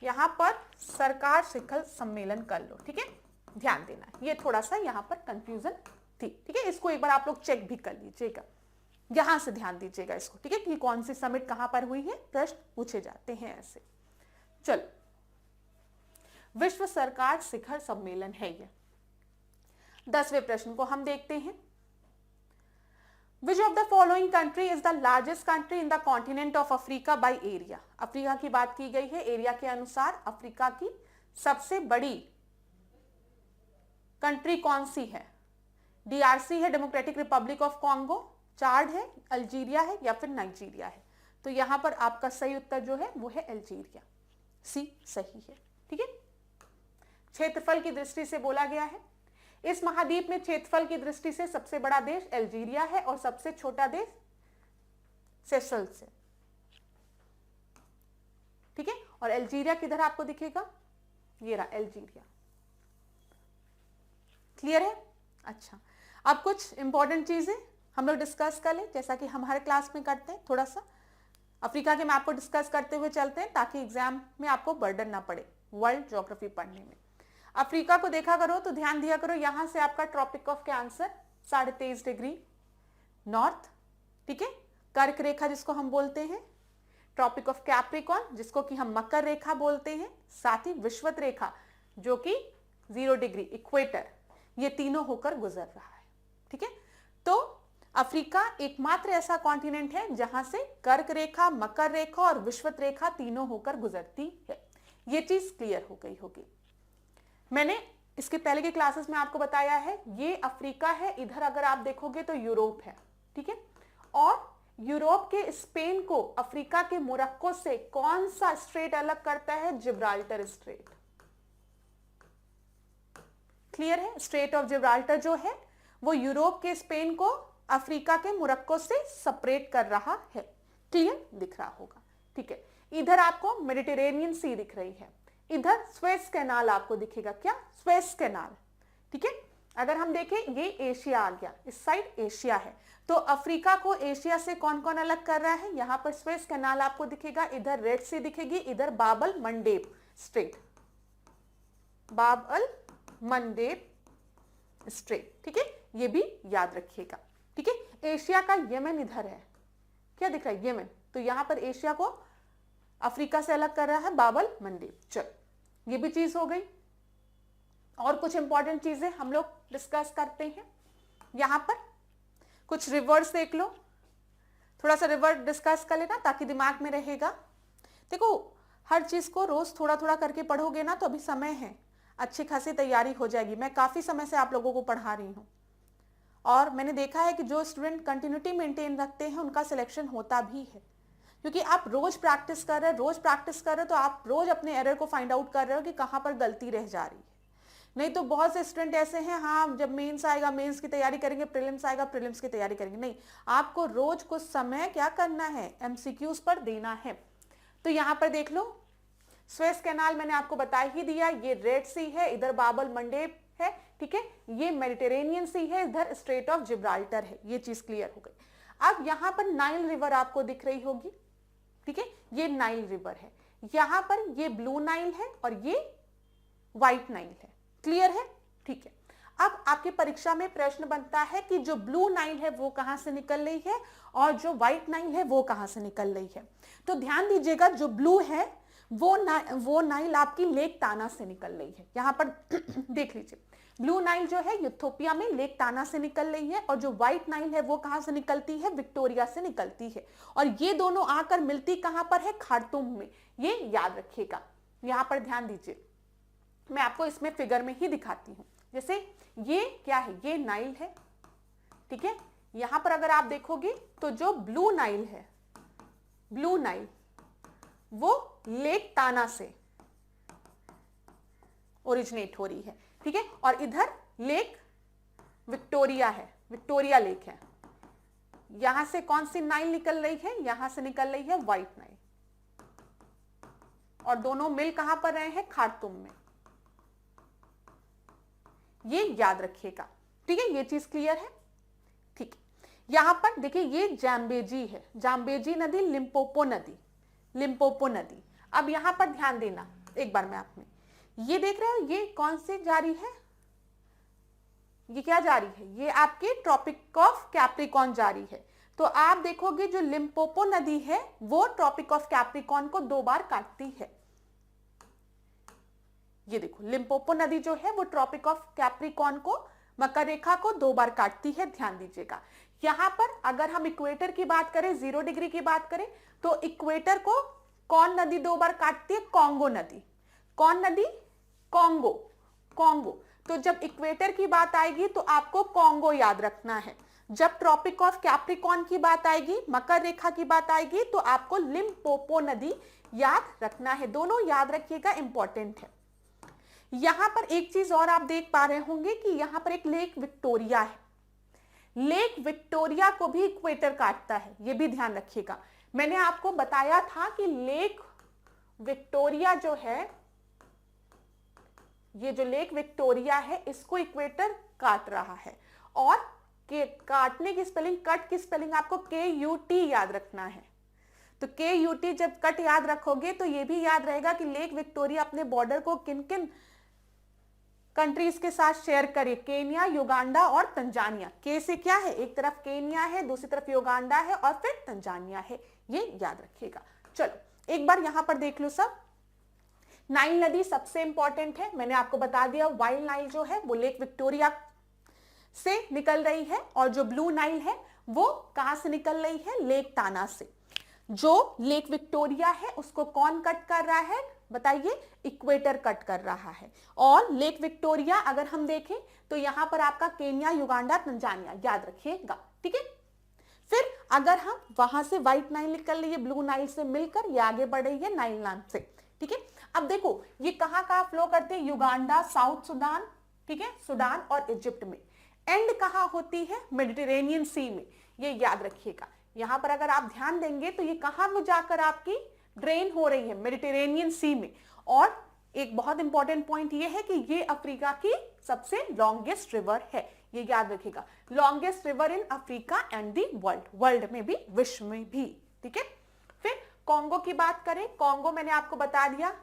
यहां पर सरकार शिखर सम्मेलन कर लो। ठीक है, ध्यान देना, ये थोड़ा सा यहां पर कंफ्यूजन थी। ठीक है, इसको एक बार आप लोग चेक भी कर लीजिएगा, यहां से ध्यान दीजिएगा इसको। ठीक है, कि कौन सी समिट कहां पर हुई है, प्रश्न पूछे जाते हैं ऐसे। चलो, विश्व सरकार शिखर सम्मेलन है ये। 10वें प्रश्न को हम देखते हैं। Which of the following country is the largest country in the continent of Africa by area. Africa की बात की गई है, एरिया के अनुसार अफ्रीका की सबसे बड़ी कंट्री कौन सी है? डीआरसी है, डेमोक्रेटिक रिपब्लिक ऑफ कॉन्गो, चाड है, अल्जीरिया है या फिर नाइजीरिया है। तो यहां पर आपका सही उत्तर जो है वो है अल्जीरिया, सी सही है। ठीक है, क्षेत्रफल की दृष्टि से बोला गया है, इस महाद्वीप में क्षेत्रफल की दृष्टि से सबसे बड़ा देश अल्जीरिया है और सबसे छोटा देश सेशल्स है। ठीक है, और अल्जीरिया किधर आपको दिखेगा? ये रहा अल्जीरिया। क्लियर है? अच्छा, अब कुछ इंपॉर्टेंट चीजें हम लोग डिस्कस कर लें, जैसा कि हम हर क्लास में करते हैं। थोड़ा सा अफ्रीका के मैप को डिस्कस करते हुए चलते हैं ताकि एग्जाम में आपको बर्डन ना पड़े वर्ल्ड ज्योग्राफी पढ़ने में। अफ्रीका को देखा करो तो ध्यान दिया करो, यहां से आपका tropic of cancer 23.5 degree north, ठीक है, कर्क रेखा जिसको हम बोलते हैं, ट्रॉपिक ऑफ कैप्रिकॉर्न जिसको कि हम मकर रेखा बोलते हैं, साथ ही विषुवत रेखा जो कि 0 डिग्री इक्वेटर, ये तीनों होकर गुजर रहा है। ठीक है, तो अफ्रीका एकमात्र ऐसा कॉन्टिनेंट है जहां से कर्क रेखा, मकर रेखा और विषुवत रेखा तीनों होकर गुजरती है। ये चीज क्लियर हो गई होगी। मैंने इसके पहले के क्लासेस में आपको बताया है, ये अफ्रीका है, इधर अगर आप देखोगे तो यूरोप है। ठीक है, और यूरोप के स्पेन को अफ्रीका के मोरक्को से कौन सा स्ट्रेट अलग करता है? Gibraltar straight. क्लियर है? स्ट्रेट ऑफ जिब्राल्टर जो है वो यूरोप के स्पेन को अफ्रीका के मोरक्को से सेपरेट कर रहा है। क्लियर दिख रहा होगा। ठीक है, इधर आपको मेडिटेरेनियन सी दिख रही है, इधर स्वेज कैनाल आपको दिखेगा। क्या? Suez canal. ठीक है, अगर हम देखें ये एशिया आ गया, इस साइड एशिया है, तो अफ्रीका को एशिया से कौन कौन अलग कर रहा है? यहां पर स्वेज कैनाल आपको दिखेगा, इधर रेड सी दिखेगी, इधर बाब अल मंडेब स्ट्रेट, बाब अल मंडेब स्ट्रेट। ठीक है, ये भी याद रखिएगा। ठीक है, एशिया का यमन इधर है, क्या दिख रहा है? यमन। तो यहां पर एशिया को अफ्रीका से अलग कर रहा है बाब अल मंडेब। चलो, ये भी चीज हो गई। और कुछ इंपॉर्टेंट चीजें हम लोग डिस्कस करते हैं। यहां पर कुछ रिवर्स देख लो, थोड़ा सा रिवर्स डिस्कस कर लेना ताकि दिमाग में रहेगा। देखो, हर चीज को रोज थोड़ा थोड़ा करके पढ़ोगे ना तो अभी समय है, अच्छी खासी तैयारी हो जाएगी। मैं काफी समय से आप लोगों को पढ़ा रही हूं और मैंने देखा है कि जो स्टूडेंट कंटिन्यूटी मेंटेन रखते हैं उनका सिलेक्शन होता भी है, क्योंकि आप रोज प्रैक्टिस कर रहे हो तो आप रोज अपने एरर को फाइंड आउट कर रहे हो कि कहां पर गलती रह जा रही है। नहीं तो बहुत से स्टूडेंट ऐसे हैं, हाँ जब मेंस आएगा मेंस की तैयारी करेंगे, प्रीलिम्स आएगा प्रीलिम्स की तैयारी करेंगे। नहीं, आपको रोज कुछ समय क्या करना है? एमसीक्यूज पर देना है। तो यहां पर देख लो, स्वेज कैनाल मैंने आपको बता ही दिया, ये रेड सी है, इधर बाब अल मंडेब है। ठीक है, ये मेडिटेरेनियन सी है, इधर स्ट्रेट ऑफ जिब्राल्टर है। ये चीज क्लियर हो गई। अब यहां पर नाइल रिवर आपको दिख रही होगी। ठीक है, ये नाइल रिवर है, यहां पर ये ब्लू नाइल है और ये व्हाइट नाइल है। क्लियर है? ठीक है, अब आपकी परीक्षा में प्रश्न बनता है कि जो ब्लू नाइल है वो कहां से निकल रही है और जो व्हाइट नाइल है वो कहां से निकल रही है। तो ध्यान दीजिएगा, जो ब्लू है वो नाइल आपकी लेक ताना से निकल रही है। यहां पर देख लीजिए, ब्लू नाइल जो है यूथोपिया में लेक ताना से निकल रही है और जो व्हाइट नाइल है वो कहां से निकलती है? विक्टोरिया से निकलती है। और ये दोनों आकर मिलती कहां पर है? खार्तूम में। ये याद रखिएगा। यहां पर ध्यान दीजिए, मैं आपको इसमें फिगर में ही दिखाती हूं। जैसे ये क्या है? ये नाइल है। ठीक है, यहां पर अगर आप देखोगे तो जो ब्लू नाइल है, ब्लू नाइल वो लेक ताना से ओरिजिनेट हो रही है। ठीक है, और इधर लेक विक्टोरिया है, विक्टोरिया लेक है। यहां से कौन सी नाइल निकल रही है? यहां से निकल रही है व्हाइट नाइल, और दोनों मिल कहां पर रहे हैं? खार्तूम में। ये याद रखिएगा। ठीक है, ये चीज क्लियर है। ठीक है, यहां पर देखिए ये जाम्बेजी है, जाम्बेजी नदी, लिम्पोपो नदी, लिम्पोपो नदी। अब यहां पर ध्यान देना एक बार, मैं आपने ये देख रहे हो, ये कौन सी जा रही है? ये क्या जा रही है? ये आपके ट्रॉपिक ऑफ कैप्रिकॉर्न जा रही है। तो आप देखोगे जो लिम्पोपो नदी है वो ट्रॉपिक ऑफ कैप्रिकॉर्न को 2 बार काटती है। ये देखो, लिम्पोपो नदी जो है वो ट्रॉपिक ऑफ कैप्रिकॉर्न को, मकर रेखा को 2 बार काटती है। ध्यान दीजिएगा, यहां पर अगर हम इक्वेटर की बात करें, 0 डिग्री की बात करें, तो इक्वेटर को कौन नदी 2 बार काटती है? कॉन्गो नदी। कौन नदी? कॉन्गो। कॉन्गो। तो जब इक्वेटर की बात आएगी तो आपको कॉन्गो याद रखना है। जब ट्रॉपिक ऑफ कैप्रिकॉर्न की बात आएगी, मकर रेखा की बात आएगी, तो आपको लिम्पोपो नदी याद रखना है। दोनों याद रखिएगा, इंपॉर्टेंट है। यहां पर एक चीज और आप देख पा रहे होंगे कि यहां पर एक लेक विक्टोरिया है। लेक विक्टोरिया को भी इक्वेटर काटता है, यह भी ध्यान रखिएगा। मैंने आपको बताया था कि लेक विक्टोरिया जो है, ये जो लेक विक्टोरिया है, इसको इक्वेटर काट रहा है। और काटने की स्पेलिंग, कट की स्पेलिंग आपको KUT याद रखना है। तो KUT जब कट याद रखोगे तो ये भी याद रहेगा कि लेक विक्टोरिया अपने बॉर्डर को किन किन कंट्रीज के साथ शेयर करे, केन्या, युगांडा और तंजानिया। के से क्या है? एक तरफ केन्या है, दूसरी तरफ युगांडा है और फिर तंजानिया है, ये याद रखिएगा। चलो एक बार यहां पर देख लो सब। नाइल नदी सबसे इंपॉर्टेंट है, मैंने आपको बता दिया। वाइल्ड नाइल जो है वो लेक विक्टोरिया से निकल रही है, और जो ब्लू नाइल है वो कहां से निकल रही है? लेक टाना से। जो लेक विक्टोरिया है उसको कौन कट कर रहा है? बताइए, इक्वेटर कट कर रहा है। और लेक विक्टोरिया अगर हम देखें तो यहां पर आपका केन्या, युगांडा, तंजानिया याद रखिएगा, ठीक है। फिर अगर हम वहां से व्हाइट नाइल निकल रही है ब्लू नाइल से मिलकर, ये आगे बढ़ रही है नाइल नाम से, ठीक है। अब देखो ये कहां कहां फ्लो करते हैं? युगांडा, साउथ सुडान, ठीक है, सुडान और इजिप्ट में। एंड कहां होती है? मेडिटेरेनियन सी में, ये याद रखिएगा। यहां पर अगर आप ध्यान देंगे तो ये कहां वो जाकर आपकी ड्रेन हो रही है? मेडिटेरेनियन सी में। और एक बहुत इंपॉर्टेंट पॉइंट ये है कि ये अफ्रीका की सबसे लॉन्गेस्ट रिवर है, ये याद रखिएगा। Longest river in Africa and the world, world में भी, विश्व में भी, ठीक है। फिर कॉन्गो की बात करें, कॉन्गो मैंने आपको बता दिया।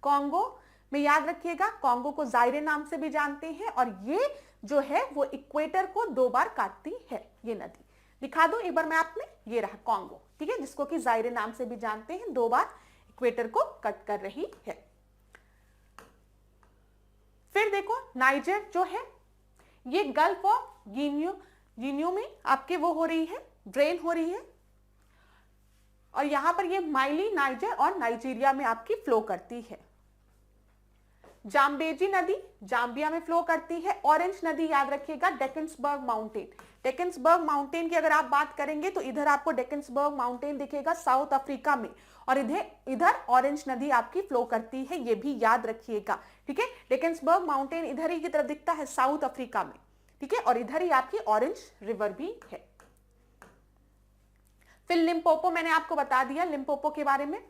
कॉन्गो में याद रखिएगा, कॉन्गो को जायरे नाम से भी जानते हैं, और ये जो है वो इक्वेटर को 2 बार काटती है, ये नदी। दिखा दो एक बार मैप में, ये रहा कॉन्गो, ठीक है, जिसको कि जायरे नाम से भी जानते हैं, 2 बार इक्वेटर को कट कर रही है। फिर देखो नाइजर जो है, ये गल्फ ऑफ गिनियो में आपके वो हो रही है, ड्रेन हो रही है। और यहां पर ये माइली, नाइजर और नाइजीरिया में आपकी फ्लो करती है। जाम्बेजी नदी जाम्बिया में फ्लो करती है। ऑरेंज नदी याद रखिएगा, डेकन्सबर्ग माउंटेन। डेकन्सबर्ग माउंटेन की अगर आप बात करेंगे तो इधर आपको डेकन्सबर्ग माउंटेन दिखेगा साउथ अफ्रीका में, और इधर ऑरेंज नदी आपकी फ्लो करती है, ये भी याद रखिएगा, ठीक है। डेकन्सबर्ग माउंटेन इधर ही की तरफ दिखता है साउथ अफ्रीका में, ठीक है, और इधर ही आपकी ऑरेंज रिवर भी है। फिर लिम्पोपो मैंने आपको बता दिया, लिम्पोपो के बारे में।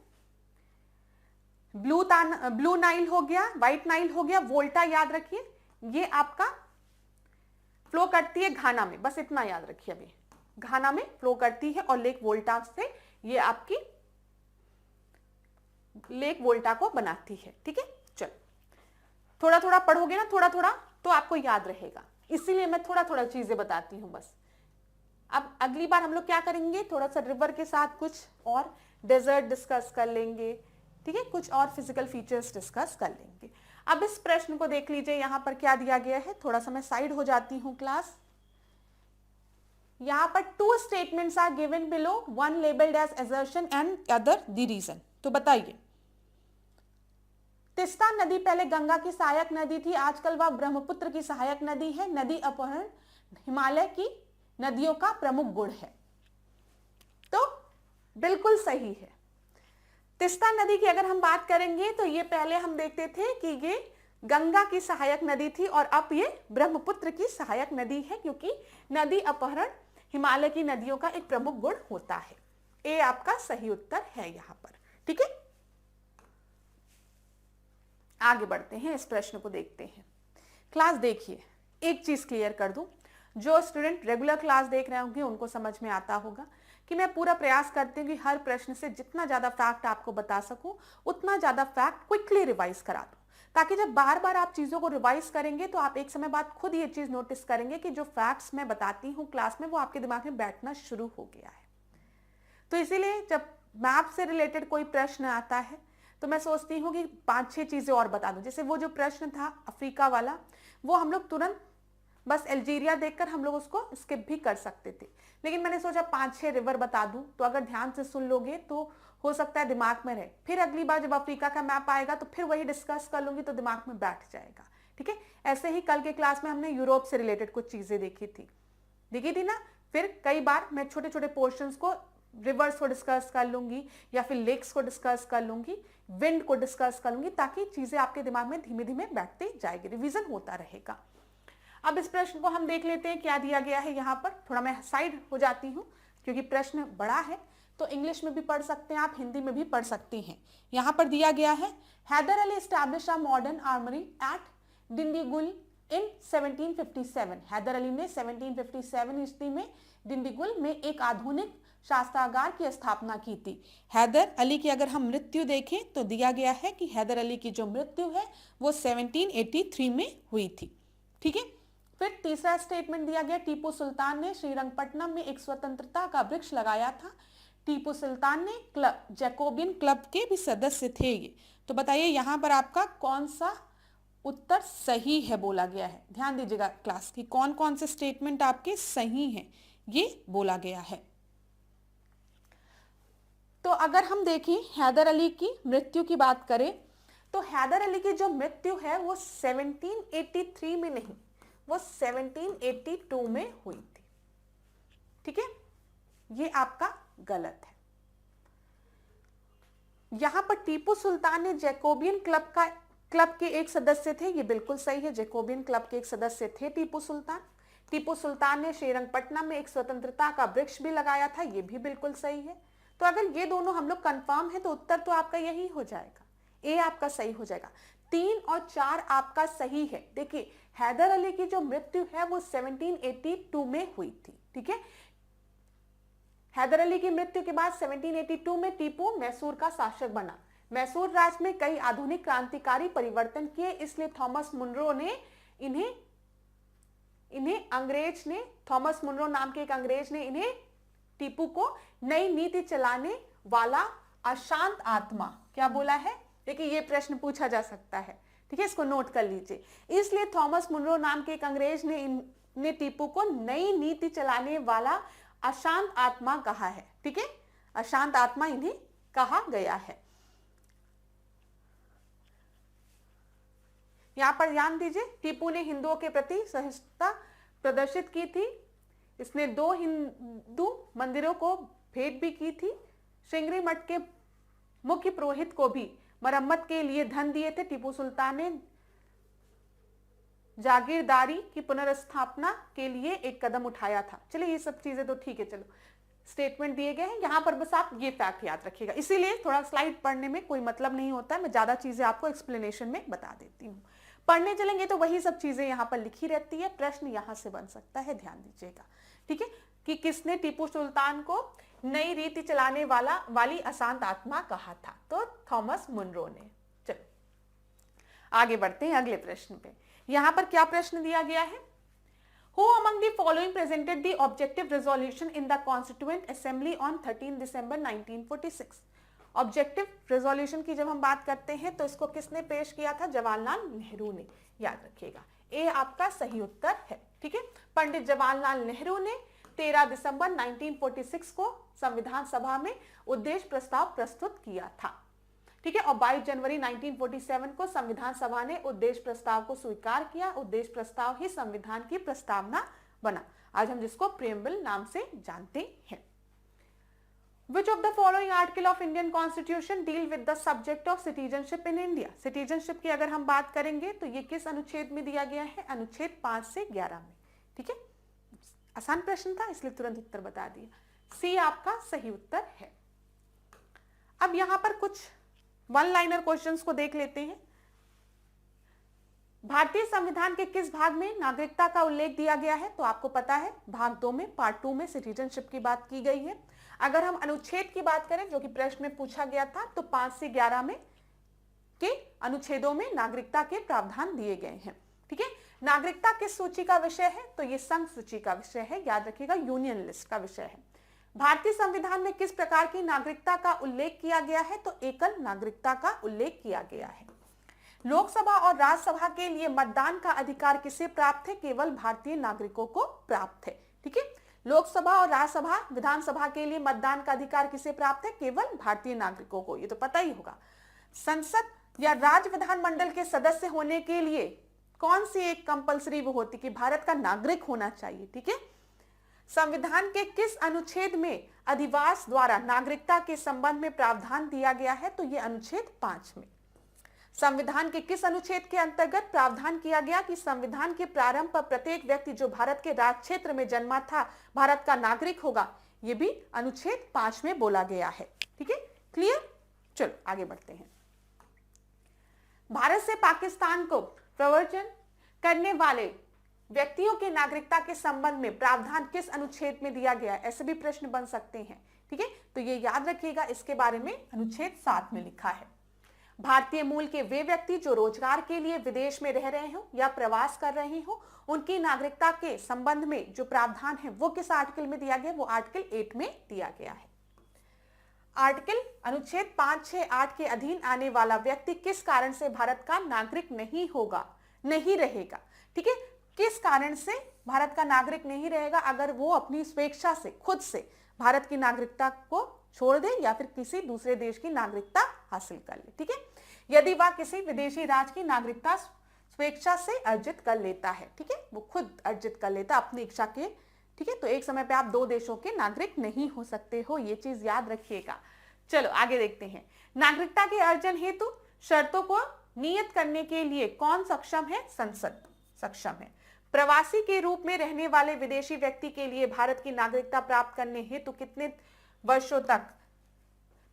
ब्लू नाइल हो गया, व्हाइट नाइल हो गया, वोल्टा याद रखिए, ये आपका फ्लो करती है घाना में, बस इतना याद रखिए, अभी घाना में फ्लो करती है, और लेक वोल्टा से ये आपकी लेक वोल्टा को बनाती है, ठीक है। चलो थोड़ा थोड़ा पढ़ोगे ना, थोड़ा थोड़ा, तो आपको याद रहेगा, इसीलिए मैं थोड़ा थोड़ा चीजें बताती हूं बस। अब अगली बार हम लोग क्या करेंगे, थोड़ा सा रिवर के साथ कुछ और डेजर्ट डिस्कस कर लेंगे, ठीक है, कुछ और फिजिकल फीचर्स डिस्कस कर लेंगे। अब इस प्रश्न को देख लीजिए, यहां पर क्या दिया गया है, थोड़ा सा मैं साइड हो जाती हूं क्लास। यहां पर 2 statements are given below, one labelled as assertion and other the reason. तो बताइए, तिस्ता नदी पहले गंगा की सहायक नदी थी, आजकल वह ब्रह्मपुत्र की सहायक नदी है। नदी अपहरण हिमालय की नदियों का प्रमुख गुण है। तो बिल्कुल सही है। तिस्ता नदी की अगर हम बात करेंगे तो ये पहले हम देखते थे कि ये गंगा की सहायक नदी थी, और अब ये ब्रह्मपुत्र की सहायक नदी है, क्योंकि नदी अपहरण हिमालय की नदियों का एक प्रमुख गुण होता है। ए आपका सही उत्तर है यहां पर, ठीक है। आगे बढ़ते हैं, इस प्रश्न को देखते हैं। क्लास देखिए, एक चीज क्लियर कर दूं, जो स्टूडेंट रेगुलर क्लास देख रहे होंगे उनको समझ में आता होगा कि मैं पूरा प्रयास करती हूँ कि हर प्रश्न से जितना ज्यादा फैक्ट आपको बता सकूं, उतना ज्यादा फैक्ट क्विकली रिवाइज करा दूं, ताकि जब बार बार आप चीजों को रिवाइज करेंगे तो आप एक समय बाद खुद ये चीज नोटिस करेंगे कि जो फैक्ट्स मैं बताती हूँ क्लास में वो आपके दिमाग में बैठना शुरू हो गया है। तो इसीलिए जब मैप से रिलेटेड कोई प्रश्न आता है तो मैं सोचती हूँ कि 5-6 चीजें और बता दूं। जैसे वो जो प्रश्न था अफ्रीका वाला, वो हम लोग तुरंत बस अल्जीरिया देखकर हम लोग उसको स्किप भी कर सकते थे, लेकिन मैंने सोचा 5-6 रिवर बता दूं, तो अगर ध्यान से सुन लोगे तो हो सकता है दिमाग में रहे, फिर अगली बार जब अफ्रीका का मैप आएगा तो फिर वही डिस्कस कर लूंगी तो दिमाग में बैठ जाएगा। ठीक है, ऐसे ही कल के क्लास में हमने यूरोप से रिलेटेड कुछ चीजें देखी थी ना। फिर कई बार मैं छोटे छोटे पोर्शंस को, रिवर्स को डिस्कस कर लूंगी या फिर लेक्स को डिस्कस कर लूंगी, विंड को डिस्कस कर लूंगी, ताकि चीजें आपके दिमाग में धीमे धीमे बैठती जाएगी, रिवीजन होता रहेगा। अब इस प्रश्न को हम देख लेते हैं क्या दिया गया है। यहाँ पर थोड़ा मैं साइड हो जाती हूँ क्योंकि प्रश्न बड़ा है, तो इंग्लिश में भी पढ़ सकते हैं आप, हिंदी में भी पढ़ सकते हैं। यहाँ पर दिया गया है, Hyder Ali establish a modern armoury at Dindigul in 1757। Hyder Ali ने 1757 ईस्वी में डिंडीगुल में एक आधुनिक शास्त्रागार की स्थापना की थी। हैदर अली की अगर हम मृत्यु देखें तो दिया गया है कि हैदर अली की जो मृत्यु है वो 1783 में हुई थी। ठीक है, फिर तीसरा स्टेटमेंट दिया गया, टीपू सुल्तान ने श्रीरंगपट्टनम में एक स्वतंत्रता का वृक्ष लगाया था। टीपू सुल्तान ने जैकोबियन क्लब के भी सदस्य थे ये। तो बताइए यहाँ पर आपका कौन सा उत्तर सही है बोला गया है। ध्यान दीजिएगा क्लास की, कौन कौन से स्टेटमेंट आपके सही हैं ये बोला गया है। तो अगर हम देखें हैदर अली की मृत्यु की बात करें तो हैदर अली की जो मृत्यु है वो 1783 में नहीं, वो 1782 में हुई थी। ठीक है, ये आपका गलत है। यहां पर टीपू सुल्तान ने जैकोबियन क्लब के एक सदस्य थे, ये बिल्कुल सही है, जैकोबियन क्लब के एक सदस्य थे टीपू सुल्तान। टीपू सुल्तान ने श्रीरंगपट्टनम में एक स्वतंत्रता का वृक्ष भी लगाया था, ये भी बिल्कुल सही है। तो अगर ये दोनों हम लोग कंफर्म है तो उत्तर तो आपका यही हो जाएगा, ए आपका सही हो जाएगा। 3 और 4 आपका सही है। देखिए हैदर अली की जो मृत्यु है वो 1782 में हुई थी। ठीक है, हैदर अली की मृत्यु के बाद 1782 में टीपू मैसूर का शासक बना। मैसूर राज्य में कई आधुनिक क्रांतिकारी परिवर्तन किए, इसलिए थॉमस मुनरो ने इन्हें अंग्रेज ने, थॉमस मुनरो नाम के एक अंग्रेज ने इन्हें टीपू को नई नीति चलाने वाला अशांत आत्मा क्या बोला है। देखिए ये प्रश्न पूछा जा सकता है। ठीक है, इसको नोट कर लीजिए। इसलिए थॉमस मुनरो नाम के एक अंग्रेज ने टीपू को नई नीति चलाने वाला अशांत आत्मा कहा है। ठीक है, अशांत आत्मा इन्हें कहा गया है। यहां पर ध्यान दीजिए, टीपू ने हिंदुओं के प्रति सहिष्णुता प्रदर्शित की थी। इसने 2 हिंदू मंदिरों को भेंट भी की थी। श्रृंगेरी मठ के मुख्य पुरोहित को भी मरम्मत के लिए धन दिए थे। टीपू सुल्तान ने जागीरदारी की पुनर्स्थापना के लिए एक कदम उठाया था। चलिए ये सब चीजें तो ठीक है, चलो स्टेटमेंट दिए गए हैं। यहां पर बस आप ये फैक्ट याद रखिएगा, इसीलिए थोड़ा स्लाइड पढ़ने में कोई मतलब नहीं होता है, मैं ज्यादा चीजें आपको एक्सप्लेनेशन में बता देती हूँ। पढ़ने चलेंगे तो वही सब चीजें यहाँ पर लिखी रहती है, प्रश्न यहाँ से बन सकता है, ध्यान दीजिएगा। ठीक है, कि किसने टीपू सुल्तान को नई रीति चलाने वाली अशांत आत्मा कहा था, तो थॉमस मुनरो ने। चलो आगे बढ़ते हैं अगले प्रश्न पे। यहां पर क्या प्रश्न दिया गया है, Who among the following presented the objective resolution in the Constituent Assembly on 13 December 1946? Objective resolution की जब हम बात करते हैं तो इसको किसने पेश किया था, जवाहरलाल नेहरू ने। याद रखिएगा ए आपका सही उत्तर है। ठीक है, पंडित जवाहरलाल नेहरू ने 13 दिसंबर 1946 को संविधान सभा में उद्देश्य प्रस्ताव प्रस्तुत किया था। ठीक है, और 22 जनवरी 1947 को संविधान सभा ने उद्देश्य प्रस्ताव को स्वीकार किया। उद्देश्य प्रस्ताव ही संविधान की प्रस्तावना बना, आज हम जिसको प्रीएम्बल नाम से जानते हैं। Which of the following article of Indian Constitution deal with the subject of citizenship in India? Citizenship की अगर हम बात करेंगे तो ये किस अनुच्छेद में दिया गया है, अनुच्छेद 5 से 11 में। ठीक है, आसान प्रश्न था इसलिए तुरंत उत्तर बता दिया, सी आपका सही उत्तर है। अब यहां पर कुछ वन लाइनर क्वेश्चंस को देख लेते हैं। भारतीय संविधान के किस भाग में नागरिकता का उल्लेख दिया गया है, तो आपको पता है भाग 2 में, पार्ट 2 में सिटीजनशिप की बात की गई है। अगर हम अनुच्छेद की बात करें जो कि प्रश्न में पूछा गया था, तो 5 से 11 में के अनुच्छेदों में नागरिकता के प्रावधान दिए गए हैं। ठीक है, नागरिकता किस सूची का विषय है, तो ये संघ सूची का विषय है, याद रखिएगा यूनियन लिस्ट का विषय है। भारतीय संविधान में किस प्रकार की नागरिकता का उल्लेख किया गया है, तो एकल नागरिकता का उल्लेख किया गया है। लोकसभा और राज्यसभा के लिए मतदान का अधिकार किसे प्राप्त है? केवल भारतीय नागरिकों को प्राप्त है। ठीक है, लोकसभा और राज्यसभा विधानसभा के लिए मतदान का अधिकार किसे प्राप्त है? केवल भारतीय नागरिकों को, ये तो पता ही होगा। संसद या राज्य विधानमंडल के सदस्य होने के लिए कौन सी एक कंपलसरी वो होती कि भारत का नागरिक होना चाहिए? ठीक है, संविधान के किस अनुच्छेद में अधिवास द्वारा नागरिकता के संबंध में प्रावधान दिया गया है? तो ये अनुच्छेद 5 में। संविधान के किस अनुच्छेद के अंतर्गत प्रावधान किया गया कि संविधान के प्रारंभ पर प्रत्येक व्यक्ति जो भारत के राज क्षेत्र में जन्मा था भारत का नागरिक होगा? ये भी अनुच्छेद 5 में बोला गया है। ठीक है, क्लियर? चलो आगे बढ़ते हैं। भारत से पाकिस्तान को प्रव्रजन करने वाले व्यक्तियों के नागरिकता के संबंध में प्रावधान किस अनुच्छेद में दिया गया? ऐसे भी प्रश्न बन सकते हैं। ठीक है, तो ये याद रखिएगा, इसके बारे में अनुच्छेद 7 में लिखा है। भारतीय मूल के वे व्यक्ति जो रोजगार के लिए विदेश में रह रहे हो या प्रवास कर रहे हो, उनकी नागरिकता के संबंध में जो प्रावधान है वो किस आर्टिकल में दिया गया? वो आर्टिकल 8 में दिया गया है। आर्टिकल अनुच्छेद 5, 6, 8 के अधीन आने वाला व्यक्ति किस कारण से भारत का नागरिक नहीं होगा, नहीं रहेगा? ठीक है, किस कारण से भारत का नागरिक नहीं रहेगा? अगर वो अपनी स्वेच्छा से, खुद से भारत की नागरिकता को छोड़ दे या फिर किसी दूसरे देश की नागरिकता हासिल कर ले। ठीक है, यदि वह किसी विदेशी राज्य की नागरिकता स्वेच्छा से अर्जित कर लेता है। ठीक है, वो खुद अर्जित कर लेता अपनी इच्छा के। ठीक है, तो एक समय पे आप 2 देशों के नागरिक नहीं हो सकते हो, ये चीज याद रखिएगा। चलो आगे देखते हैं। नागरिकता के अर्जन हेतु शर्तों को नियत करने के लिए कौन सक्षम है? संसद सक्षम है। प्रवासी के रूप में रहने वाले विदेशी व्यक्ति के लिए भारत की नागरिकता प्राप्त करने हेतु कितने वर्षों तक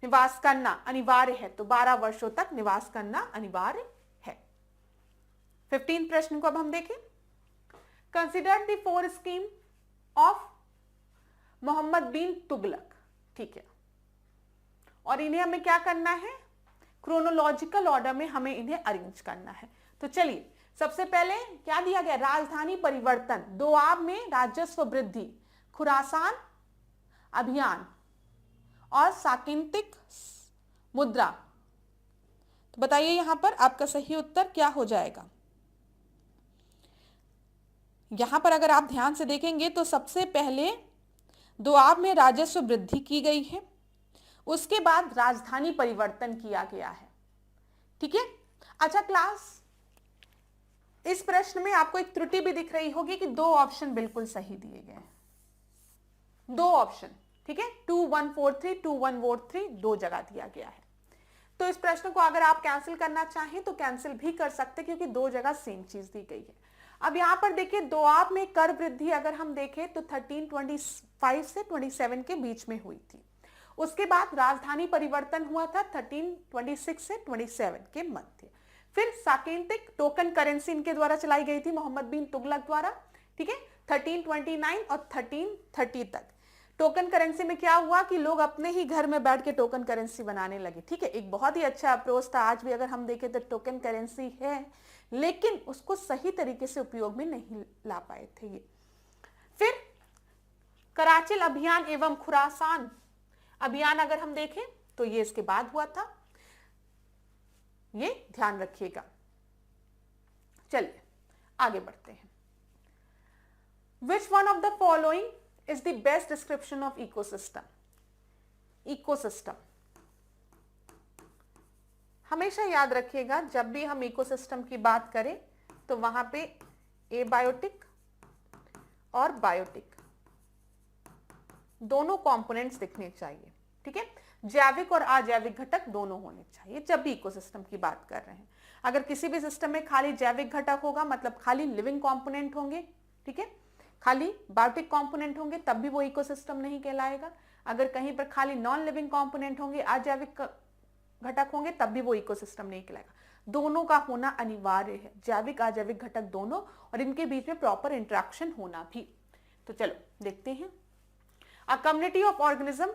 निवास करना अनिवार्य है? तो 12 वर्षों तक निवास करना अनिवार्य है। 15 प्रश्न को अब हम देखें। Consider the 4 scheme of Mohammad bin Tughlaq. ठीक है, और इन्हें हमें क्या करना है? क्रोनोलॉजिकल ऑर्डर में हमें इन्हें अरेंज करना है। तो चलिए, सबसे पहले क्या दिया गया? राजधानी परिवर्तन, दोआब में राजस्व वृद्धि, खुरासान अभियान और साकेतिक मुद्रा। तो बताइए यहां पर आपका सही उत्तर क्या हो जाएगा? यहां पर अगर आप ध्यान से देखेंगे तो सबसे पहले दोआब में राजस्व वृद्धि की गई है, उसके बाद राजधानी परिवर्तन किया गया है। ठीक है, अच्छा क्लास, इस प्रश्न में आपको एक त्रुटि भी दिख रही होगी कि 2 ऑप्शन बिल्कुल सही दिए गए हैं। 2 ऑप्शन, ठीक है, 2143, 2143 2 जगह दिया गया है। तो इस प्रश्न को अगर आप कैंसिल करना चाहें तो कैंसिल भी कर सकते, क्योंकि 2 जगह सेम चीज दी गई है। अब यहां पर देखिए, दोआब में कर वृद्धि अगर हम देखें तो 1325 से 27 के बीच में हुई थी। उसके बाद राजधानी परिवर्तन हुआ था 1326 से 27 के मध्य। फिर साकेतिक टोकन करेंसी इनके द्वारा चलाई गई थी मोहम्मद बिन तुगलक द्वारा। ठीक है, 1329 और 1330 तक। टोकन करेंसी में क्या हुआ कि लोग अपने ही घर में बैठ के टोकन करेंसी बनाने लगे। ठीक है, एक बहुत ही अच्छा अप्रोच था। आज भी अगर हम देखें तो टोकन करेंसी है, लेकिन उसको सही तरीके से उपयोग में नहीं ला पाए थे ये। फिर कराचिल अभियान एवं खुरासान अभियान अगर हम देखें तो ये इसके बाद हुआ था, ये ध्यान रखिएगा। चलिए आगे बढ़ते हैं। Which one of the following is the best description of ecosystem? Ecosystem हमेशा याद रखिएगा, जब भी हम इकोसिस्टम की बात करें तो वहां पे एबायोटिक और बायोटिक दोनों कंपोनेंट्स दिखने चाहिए। ठीक है, जैविक और अजैविक घटक दोनों होने चाहिए जब भी इकोसिस्टम की बात कर रहे हैं। अगर किसी भी सिस्टम में खाली जैविक घटक होगा मतलब खाली लिविंग कंपोनेंट होंगे, ठीक है, खाली बायोटिक कंपोनेंट होंगे, तब भी वो इकोसिस्टम नहीं कहलाएगा। अगर कहीं पर खाली नॉन लिविंग कंपोनेंट होंगे, अजैविक घटक होंगे, तब भी वो इकोसिस्टम नहीं कहलाएगा। दोनों का होना अनिवार्य है, जैविक अजैविक घटक दोनों, और इनके बीच में प्रॉपर इंटरेक्शन होना भी। तो चलो देखते हैं। A community of organism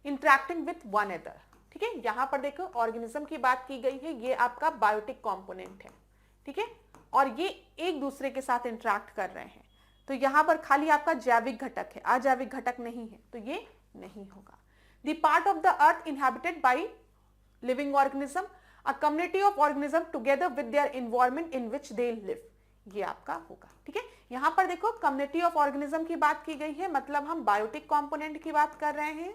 interacting with one other. ठीक है, यहां पर देखो ऑर्गेनिज्म की बात की गई है, ये आपका बायोटिक कंपोनेंट है। ठीक है, और ये एक दूसरे के साथ इंटरेक्ट कर रहे हैं। तो यहां पर खाली आपका जैविक घटक है, अजैविक घटक नहीं है, तो ये नहीं होगा। The part of the earth inhabited by living organism, a community of organism together with their environment in which they live, ये आपका होगा। ठीक है, यहां पर देखो कम्युनिटी ऑफ ऑर्गेनिज्म की बात की गई है, मतलब हम बायोटिक कंपोनेंट की बात कर रहे हैं।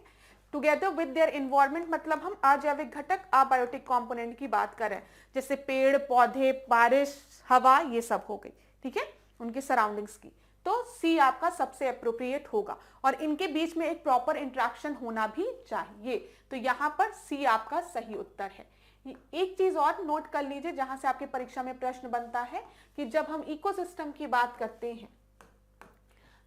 टुगेदर विद देयर एनवायरनमेंट मतलब हम अजैविक घटक, अबायोटिक कंपोनेंट की बात कर रहे हैं, जैसे पेड़ पौधे, बारिश, हवा, ये सब हो गई। ठीक है, उनकी सराउंडिंग्स की। तो सी आपका सबसे अप्रोप्रिएट होगा, और इनके बीच में एक प्रॉपर इंटरेक्शन होना भी चाहिए। तो यहां पर सी आपका सही उत्तर है। एक चीज और नोट कर लीजिए, जहां से आपके परीक्षा में प्रश्न बनता है कि जब हम इकोसिस्टम की बात करते हैं,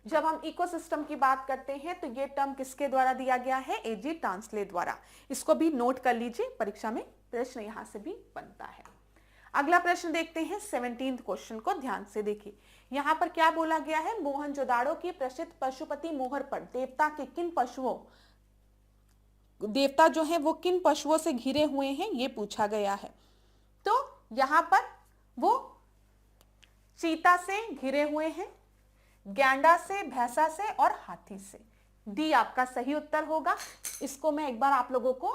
जब हम इकोसिस्टम की बात करते हैं तो ये टर्म किसके द्वारा दिया गया है? एजी टांसले द्वारा। इसको भी नोट कर लीजिए, परीक्षा में प्रश्न यहां से भी बनता है। अगला प्रश्न देखते हैं 17th क्वेश्चन को, ध्यान से देखिए। यहां पर क्या बोला गया है? मोहनजोदाड़ो की प्रसिद्ध पशुपति मोहर पर देवता के किन पशुओं, देवता जो है वो किन पशुओं से घिरे हुए हैं, ये पूछा गया है। तो यहां पर वो चीता से घिरे हुए हैं, गैंडा से, भैंसा से और हाथी से। डी आपका सही उत्तर होगा। इसको मैं एक बार आप लोगों को,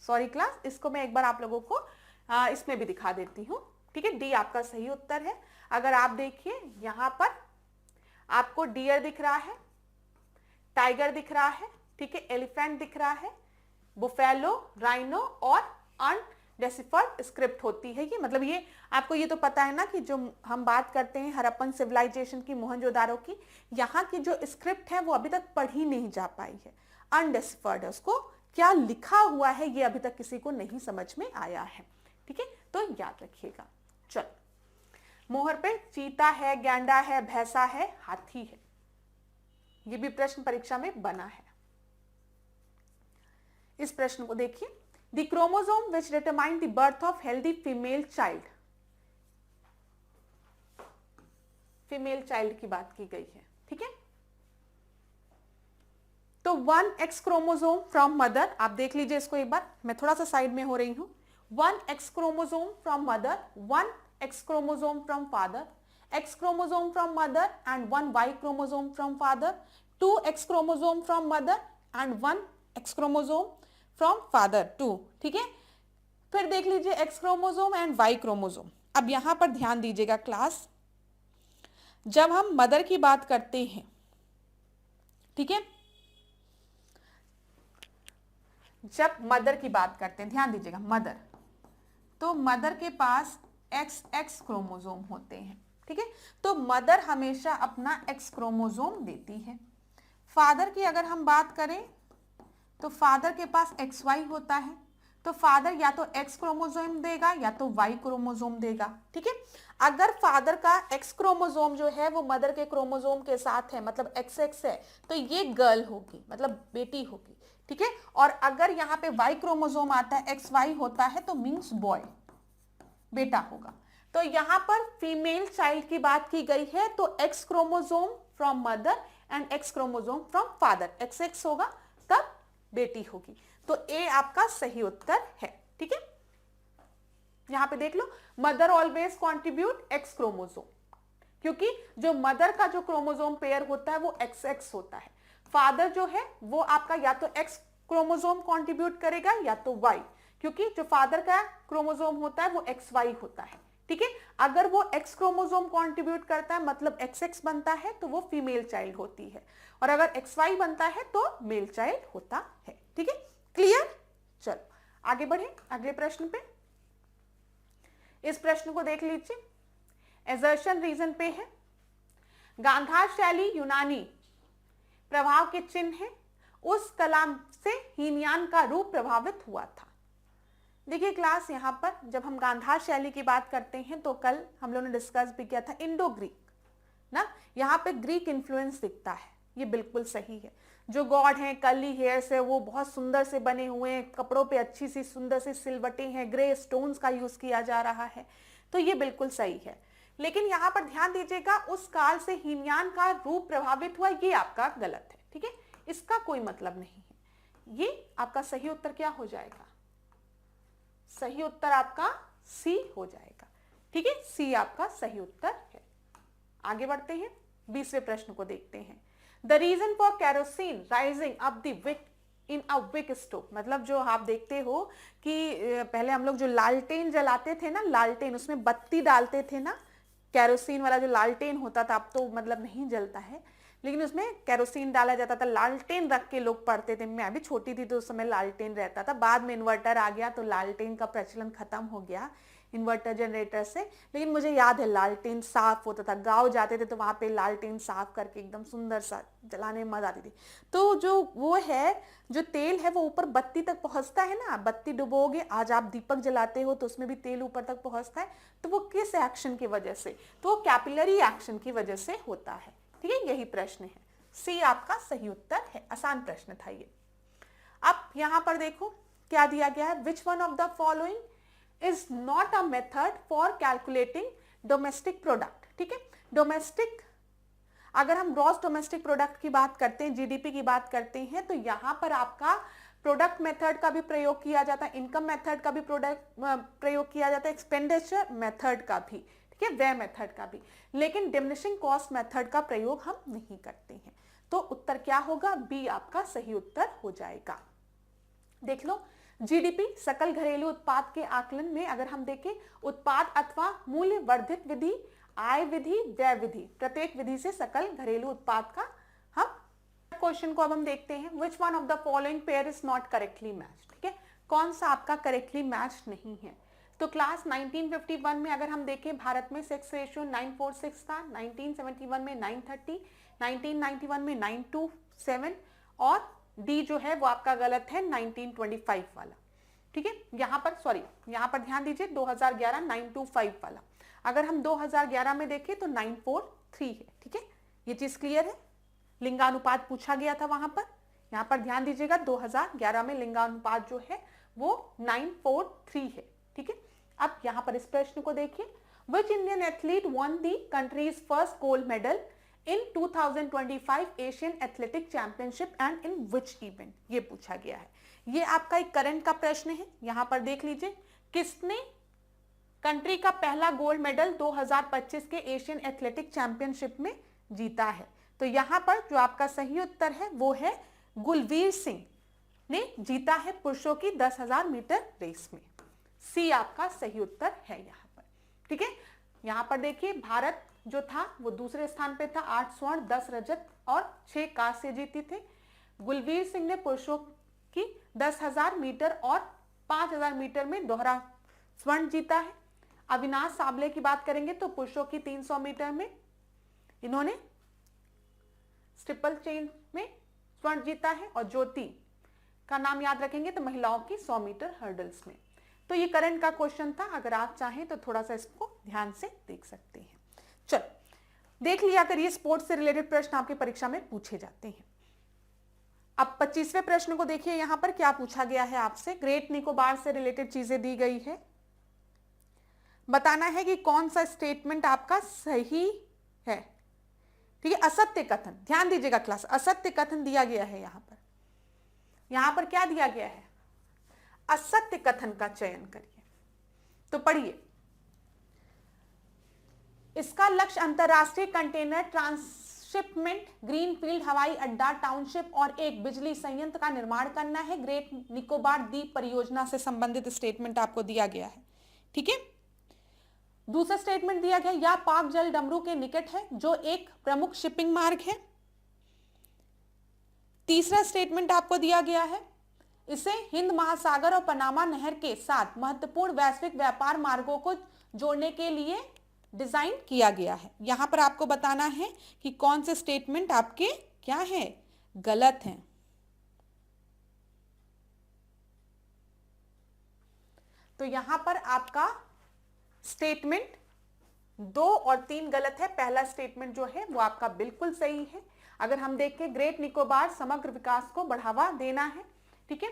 सॉरी क्लास, इसको मैं एक बार आप लोगों को इसमें भी दिखा देती हूं। ठीक है, डी आपका सही उत्तर है। अगर आप देखिए यहां पर आपको डियर दिख रहा है, टाइगर दिख रहा है, ठीक है, एलिफेंट दिख रहा है, बुफेलो, राइनो और अनडेसिफर्ड स्क्रिप्ट होती है ये। मतलब ये आपको ये तो पता है ना कि जो हम बात करते हैं हड़प्पन सिविलाइजेशन की, मोहनजोदारो की, यहाँ की जो स्क्रिप्ट है वो अभी तक पढ़ी नहीं जा पाई है, अनडेसिफर्ड है। उसको क्या लिखा हुआ है ये अभी तक किसी को नहीं समझ में आया है। ठीक है, तो याद रखिएगा। चल, मोहर पे चीता है, गैंडा है, भैंसा है, हाथी है। ये भी प्रश्न परीक्षा में बना है। इस प्रश्न को देखिए, the chromosome which determine the birth of healthy female child, female child की बात की गई है। ठीक है, तो 1 एक्स क्रोमोसोम फ्रॉम मदर, आप देख लीजिए इसको एक बार, मैं थोड़ा सा साइड में हो रही हूं। 1 X chromosome from mother, 1 X chromosome from father, X chromosome from mother and 1 Y chromosome from father, 2 X chromosome from mother and 1 X chromosome from father 2। ठीक है, फिर देख लीजिए X chromosome and Y chromosome. अब यहां पर ध्यान दीजिएगा क्लास, जब हम मदर की बात करते हैं, ठीक है, जब मदर की बात करते हैं, ध्यान दीजिएगा, मदर, तो मदर के पास एक्स एक्स क्रोमोसोम होते हैं। ठीक है, तो मदर हमेशा अपना एक्स क्रोमोसोम देती है। फादर की अगर हम बात करें तो फादर के पास एक्स वाई होता है, तो फादर या तो एक्स क्रोमोसोम देगा या तो वाई क्रोमोसोम देगा। ठीक है, अगर फादर का एक्स क्रोमोसोम जो है वो मदर के क्रोमोसोम के साथ है, मतलब एक्स एक्स है, तो ये गर्ल होगी, मतलब बेटी होगी। ठीक है, और अगर यहाँ पे वाई क्रोमोसोम आता है, एक्स वाई होता है, तो मीन्स बॉय, बेटा होगा। तो यहाँ पर फीमेल चाइल्ड की बात की गई है, तो x chromosome from mother and x chromosome from father, x x होगा, तब बेटी होगी। तो ए आपका सही उत्तर है। ठीक है, यहां पे देख लो, mother always contribute X chromosome, क्योंकि जो मदर का जो क्रोमोसोम पेयर होता है वो एक्स एक्स होता है। फादर जो है वो आपका या तो एक्स क्रोमोसोम कॉन्ट्रीब्यूट करेगा या तो वाई, क्योंकि जो फादर का क्रोमोसोम होता है वो एक्स वाई होता है। ठीक है, अगर वो एक्स क्रोमोसोम कॉन्ट्रीब्यूट करता है, मतलब एक्स एक्स बनता है, तो वो फीमेल चाइल्ड होती है, और अगर एक्स वाई बनता है तो मेल चाइल्ड होता है। ठीक है, क्लियर? चलो आगे बढ़े अगले प्रश्न पे। इस प्रश्न को देख लीजिए, एजर्शन रीजन पे है। गांधार शैली यूनानी प्रभाव के चिन्ह है, उस कला से हीनयान का रूप प्रभावित हुआ था। देखिए क्लास, यहां पर जब हम गांधार शैली की बात करते हैं तो कल हम लोगों ने डिस्कस भी किया था इंडो ग्रीक ना, यहाँ पे ग्रीक इन्फ्लुएंस दिखता है, ये बिल्कुल सही है। जो गॉड हैं, कर्ली हेयर्स है, वो बहुत सुंदर से बने हुए हैं, कपड़ों पे अच्छी सी सुंदर सी सिलवटें हैं, ग्रे स्टोन्स का यूज किया जा रहा है, तो ये बिल्कुल सही है। लेकिन यहाँ पर ध्यान दीजिएगा, उस काल से हीनयान का रूप प्रभावित हुआ, ये आपका गलत है। ठीक है, इसका कोई मतलब नहीं है। ये आपका सही उत्तर क्या हो जाएगा? सही उत्तर आपका सी हो जाएगा। ठीक है, सी आपका सही उत्तर है। आगे बढ़ते हैं, 20वें प्रश्न को देखते हैं। The reason for kerosene rising up the wick in a wick stove, मतलब जो आप देखते हो कि पहले हम लोग जो लालटेन जलाते थे ना, लालटेन उसमें बत्ती डालते थे ना, कैरोसिन वाला जो लालटेन होता था, अब तो मतलब नहीं जलता है, लेकिन उसमें कैरोसिन डाला जाता था, लालटेन रख के लोग पढ़ते थे। मैं भी छोटी थी तो उस समय लालटेन रहता था, बाद में इन्वर्टर आ गया तो लालटेन का प्रचलन खत्म हो गया इन्वर्टर जनरेटर से। लेकिन मुझे याद है लालटेन साफ होता था, गांव जाते थे तो वहां पे लालटेन साफ करके एकदम सुंदर सा जलाने में मजा आती थी। तो जो वो है, जो तेल है वो ऊपर बत्ती तक पहुंचता है ना, बत्ती डुबोगे, आज आप दीपक जलाते हो तो उसमें भी तेल ऊपर तक पहुंचता है, तो वो किस एक्शन की वजह से? तो कैपिलरी एक्शन की वजह से होता है। ठीक है, यही प्रश्न है, सी आपका सही उत्तर है। आसान प्रश्न था ये। अब यहां पर देखो क्या दिया गया है, which one of the following is not a method for calculating domestic product. ठीक है, डोमेस्टिक, अगर हम ग्रॉस डोमेस्टिक प्रोडक्ट की बात करते हैं, जीडीपी की बात करते हैं, तो यहां पर आपका प्रोडक्ट मेथड का भी प्रयोग किया जाता है, इनकम मेथड का भी प्रयोग किया जाता है, एक्सपेंडिचर मेथड का भी, ठीक है, व्यय मेथड का भी, लेकिन डिमिनिशिंग कॉस्ट मेथड का प्रयोग हम नहीं करते हैं। तो उत्तर क्या होगा? बी आपका सही उत्तर हो जाएगा। देख लो, जीडीपी सकल घरेलू उत्पाद के आकलन में अगर हम देखें, उत्पाद अथवा मूल्य वर्धित विधि, आय विधि, व्यय विधि, प्रत्येक विधि से सकल घरेलू उत्पाद का हम क्वेश्चन को अब हम देखते हैं, which one of the following pair is not correctly match. ठीक है, कौन सा आपका करेक्टली मैच नहीं है? तो क्लास 1951 में अगर हम देखें, भारत में सेक्स रेशियो 946 था, 1971 में 930, 1991 में 927, और डी जो है वो आपका गलत है, 1925 वाला। ठीक है, यहां पर सॉरी, यहां पर ध्यान दीजिए, 2011 925 वाला। अगर हम 2011 में देखें तो 943 है। ठीक है, ये चीज क्लियर है। लिंगानुपात पूछा गया था वहां पर, यहां पर ध्यान दीजिएगा, 2011 में लिंगानुपात जो है वो 943 है। ठीक है, अब यहां पर इस प्रश्न को देखिए, which Indian athlete one the countries first gold medal in 2025 Asian athletic championship and in which event? ये पूछा गया है। ये आपका एक करंट का प्रश्न है। यहां पर देख लीजिए, किसने कंट्री का पहला गोल्ड मेडल 2025 के एशियन एथलेटिक चैंपियनशिप में जीता है? तो यहां पर जो आपका सही उत्तर है वो है गुलवीर सिंह ने जीता है पुरुषों की 10,000 मीटर रेस में। सी आपका सही उत्तर है यहां पर। ठीक है, यहां पर देखिए, भारत जो था वो दूसरे स्थान पे था, 8 स्वर्ण 10 रजत और 6 कांस्य जीती थे। गुलवीर सिंह ने पुरुषों की 10,000 मीटर और 5,000 मीटर में दोहरा स्वर्ण जीता है। अविनाश साबले की बात करेंगे तो पुरुषों की 300 मीटर में इन्होंने ट्रिपल चेन में स्वर्ण जीता है, और ज्योति का नाम याद रखेंगे तो महिलाओं की 100 मीटर हर्डल्स में। तो ये करंट का क्वेश्चन था, अगर आप चाहें तो थोड़ा सा इसको ध्यान से देख सकते हैं। चलो देख लिया, अगर ये स्पोर्ट्स से रिलेटेड प्रश्न आपकी परीक्षा में पूछे जाते हैं। अब 25वें प्रश्न को देखिए, यहां पर क्या पूछा गया है आपसे, ग्रेट निकोबार से रिलेटेड चीजें दी गई है। बताना है कि कौन सा स्टेटमेंट आपका सही है। ठीक है, असत्य कथन, ध्यान दीजिएगा क्लास, असत्य कथन दिया गया है यहां पर। यहां पर क्या दिया गया है? असत्य कथन का चयन करिए। तो पढ़िए, इसका लक्ष्य अंतरराष्ट्रीय कंटेनर ट्रांसशिपमेंट, ग्रीनफील्ड हवाई अड्डा, टाउनशिप और एक बिजली संयंत्र का निर्माण करना है। ग्रेट निकोबार द्वीप परियोजना से संबंधित स्टेटमेंट आपको दिया गया है। ठीक है, दूसरा स्टेटमेंट दिया गया, यह पाक जल डमरू के निकट है, जो एक प्रमुख शिपिंग मार्ग है। तीसरा स्टेटमेंट आपको दिया गया है, इसे हिंद महासागर और पनामा नहर के साथ महत्वपूर्ण वैश्विक व्यापार मार्गों को जोड़ने के लिए डिजाइन किया गया है। यहां पर आपको बताना है कि कौन से स्टेटमेंट आपके क्या है, गलत हैं। तो यहां पर आपका स्टेटमेंट 2 और 3 गलत है। पहला स्टेटमेंट जो है वो आपका बिल्कुल सही है। अगर हम देखें, ग्रेट निकोबार समग्र विकास को बढ़ावा देना है। ठीक है,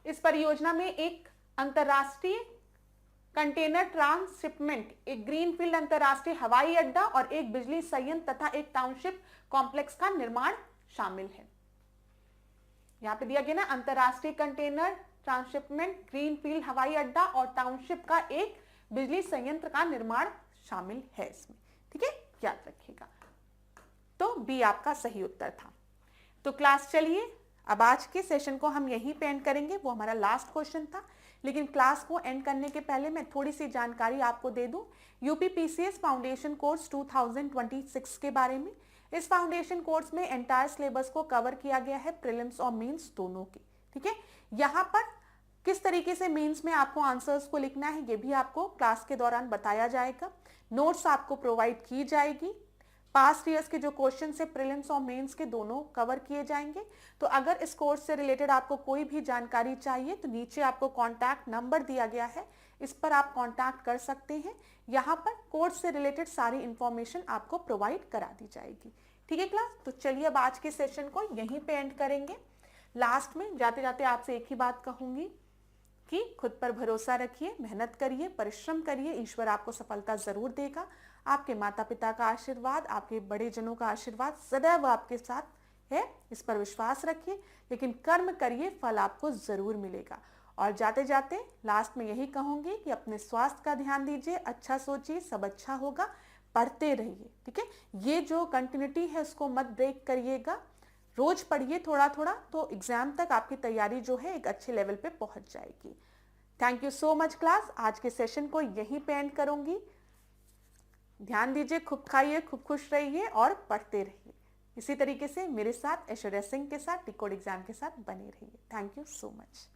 इस परियोजना में एक अंतरराष्ट्रीय कंटेनर ट्रांसशिपमेंट, एक ग्रीनफील्ड अंतरराष्ट्रीय हवाई अड्डा और एक बिजली संयंत्र तथा एक टाउनशिप कॉम्प्लेक्स का निर्माण शामिल है। यहां पे दिया गया ना, अंतरराष्ट्रीय कंटेनर ट्रांसशिपमेंट, ग्रीनफील्ड हवाई अड्डा और टाउनशिप का एक बिजली संयंत्र का निर्माण शामिल है इसमें। ठीक है, याद रखिएगा। तो बी आपका सही उत्तर था। तो क्लास चलिए अब आज के सेशन को हम यहीं पे एंड करेंगे, वो हमारा लास्ट क्वेश्चन था। लेकिन क्लास को एंड करने के पहले मैं थोड़ी सी जानकारी आपको दे दूं यूपीपीसीएस फाउंडेशन कोर्स 2026 के बारे में। इस फाउंडेशन कोर्स में एंटायर सिलेबस को कवर किया गया है, प्रीलिम्स और मेंस दोनों की। ठीक है, यहाँ पर किस तरीके से मेंस में आपको आंसर्स को लिखना है ये भी आपको क्लास के दौरान बताया जाएगा। नोट्स आपको प्रोवाइड की जाएगी। पास्ट ईयर्स के जो क्वेश्चन है प्रीलिम्स और मेंस के दोनों कवर किए जाएंगे। तो अगर इस कोर्स से रिलेटेड आपको कोई भी जानकारी चाहिए तो नीचे आपको कॉन्टैक्ट नंबर दिया गया है, इस पर आप कॉन्टैक्ट कर सकते हैं। यहाँ पर कोर्स से रिलेटेड सारी इंफॉर्मेशन आपको प्रोवाइड करा दी जाएगी। ठीक है क्लास, तो चलिए अब आज के सेशन को यहीं पे एंड करेंगे। लास्ट में जाते जाते आपसे एक ही बात कहूंगी कि खुद पर भरोसा रखिए, मेहनत करिए, परिश्रम करिए, ईश्वर आपको सफलता जरूर देगा। आपके माता पिता का आशीर्वाद, आपके बड़े जनों का आशीर्वाद सदैव आपके साथ है, इस पर विश्वास रखिए। लेकिन कर्म करिए, फल आपको जरूर मिलेगा। और जाते जाते लास्ट में यही कहूंगी कि अपने स्वास्थ्य का ध्यान दीजिए, अच्छा सोचिए, सब अच्छा होगा, पढ़ते रहिए। ठीक है, ये जो कंटिन्यूटी है उसको मत ब्रेक करिएगा, रोज पढ़िए थोड़ा थोड़ा, तो एग्जाम तक आपकी तैयारी जो है एक अच्छे लेवल पे पहुंच जाएगी। Thank you so much class, आज के सेशन को यहीं पे एंड करूंगी। ध्यान दीजिए, खूब खाइए, खूब खुश रहिए और पढ़ते रहिए। इसी तरीके से मेरे साथ ऐश्वर्या सिंह के साथ डिकोड एग्जाम के साथ बने रहिए। Thank you so much.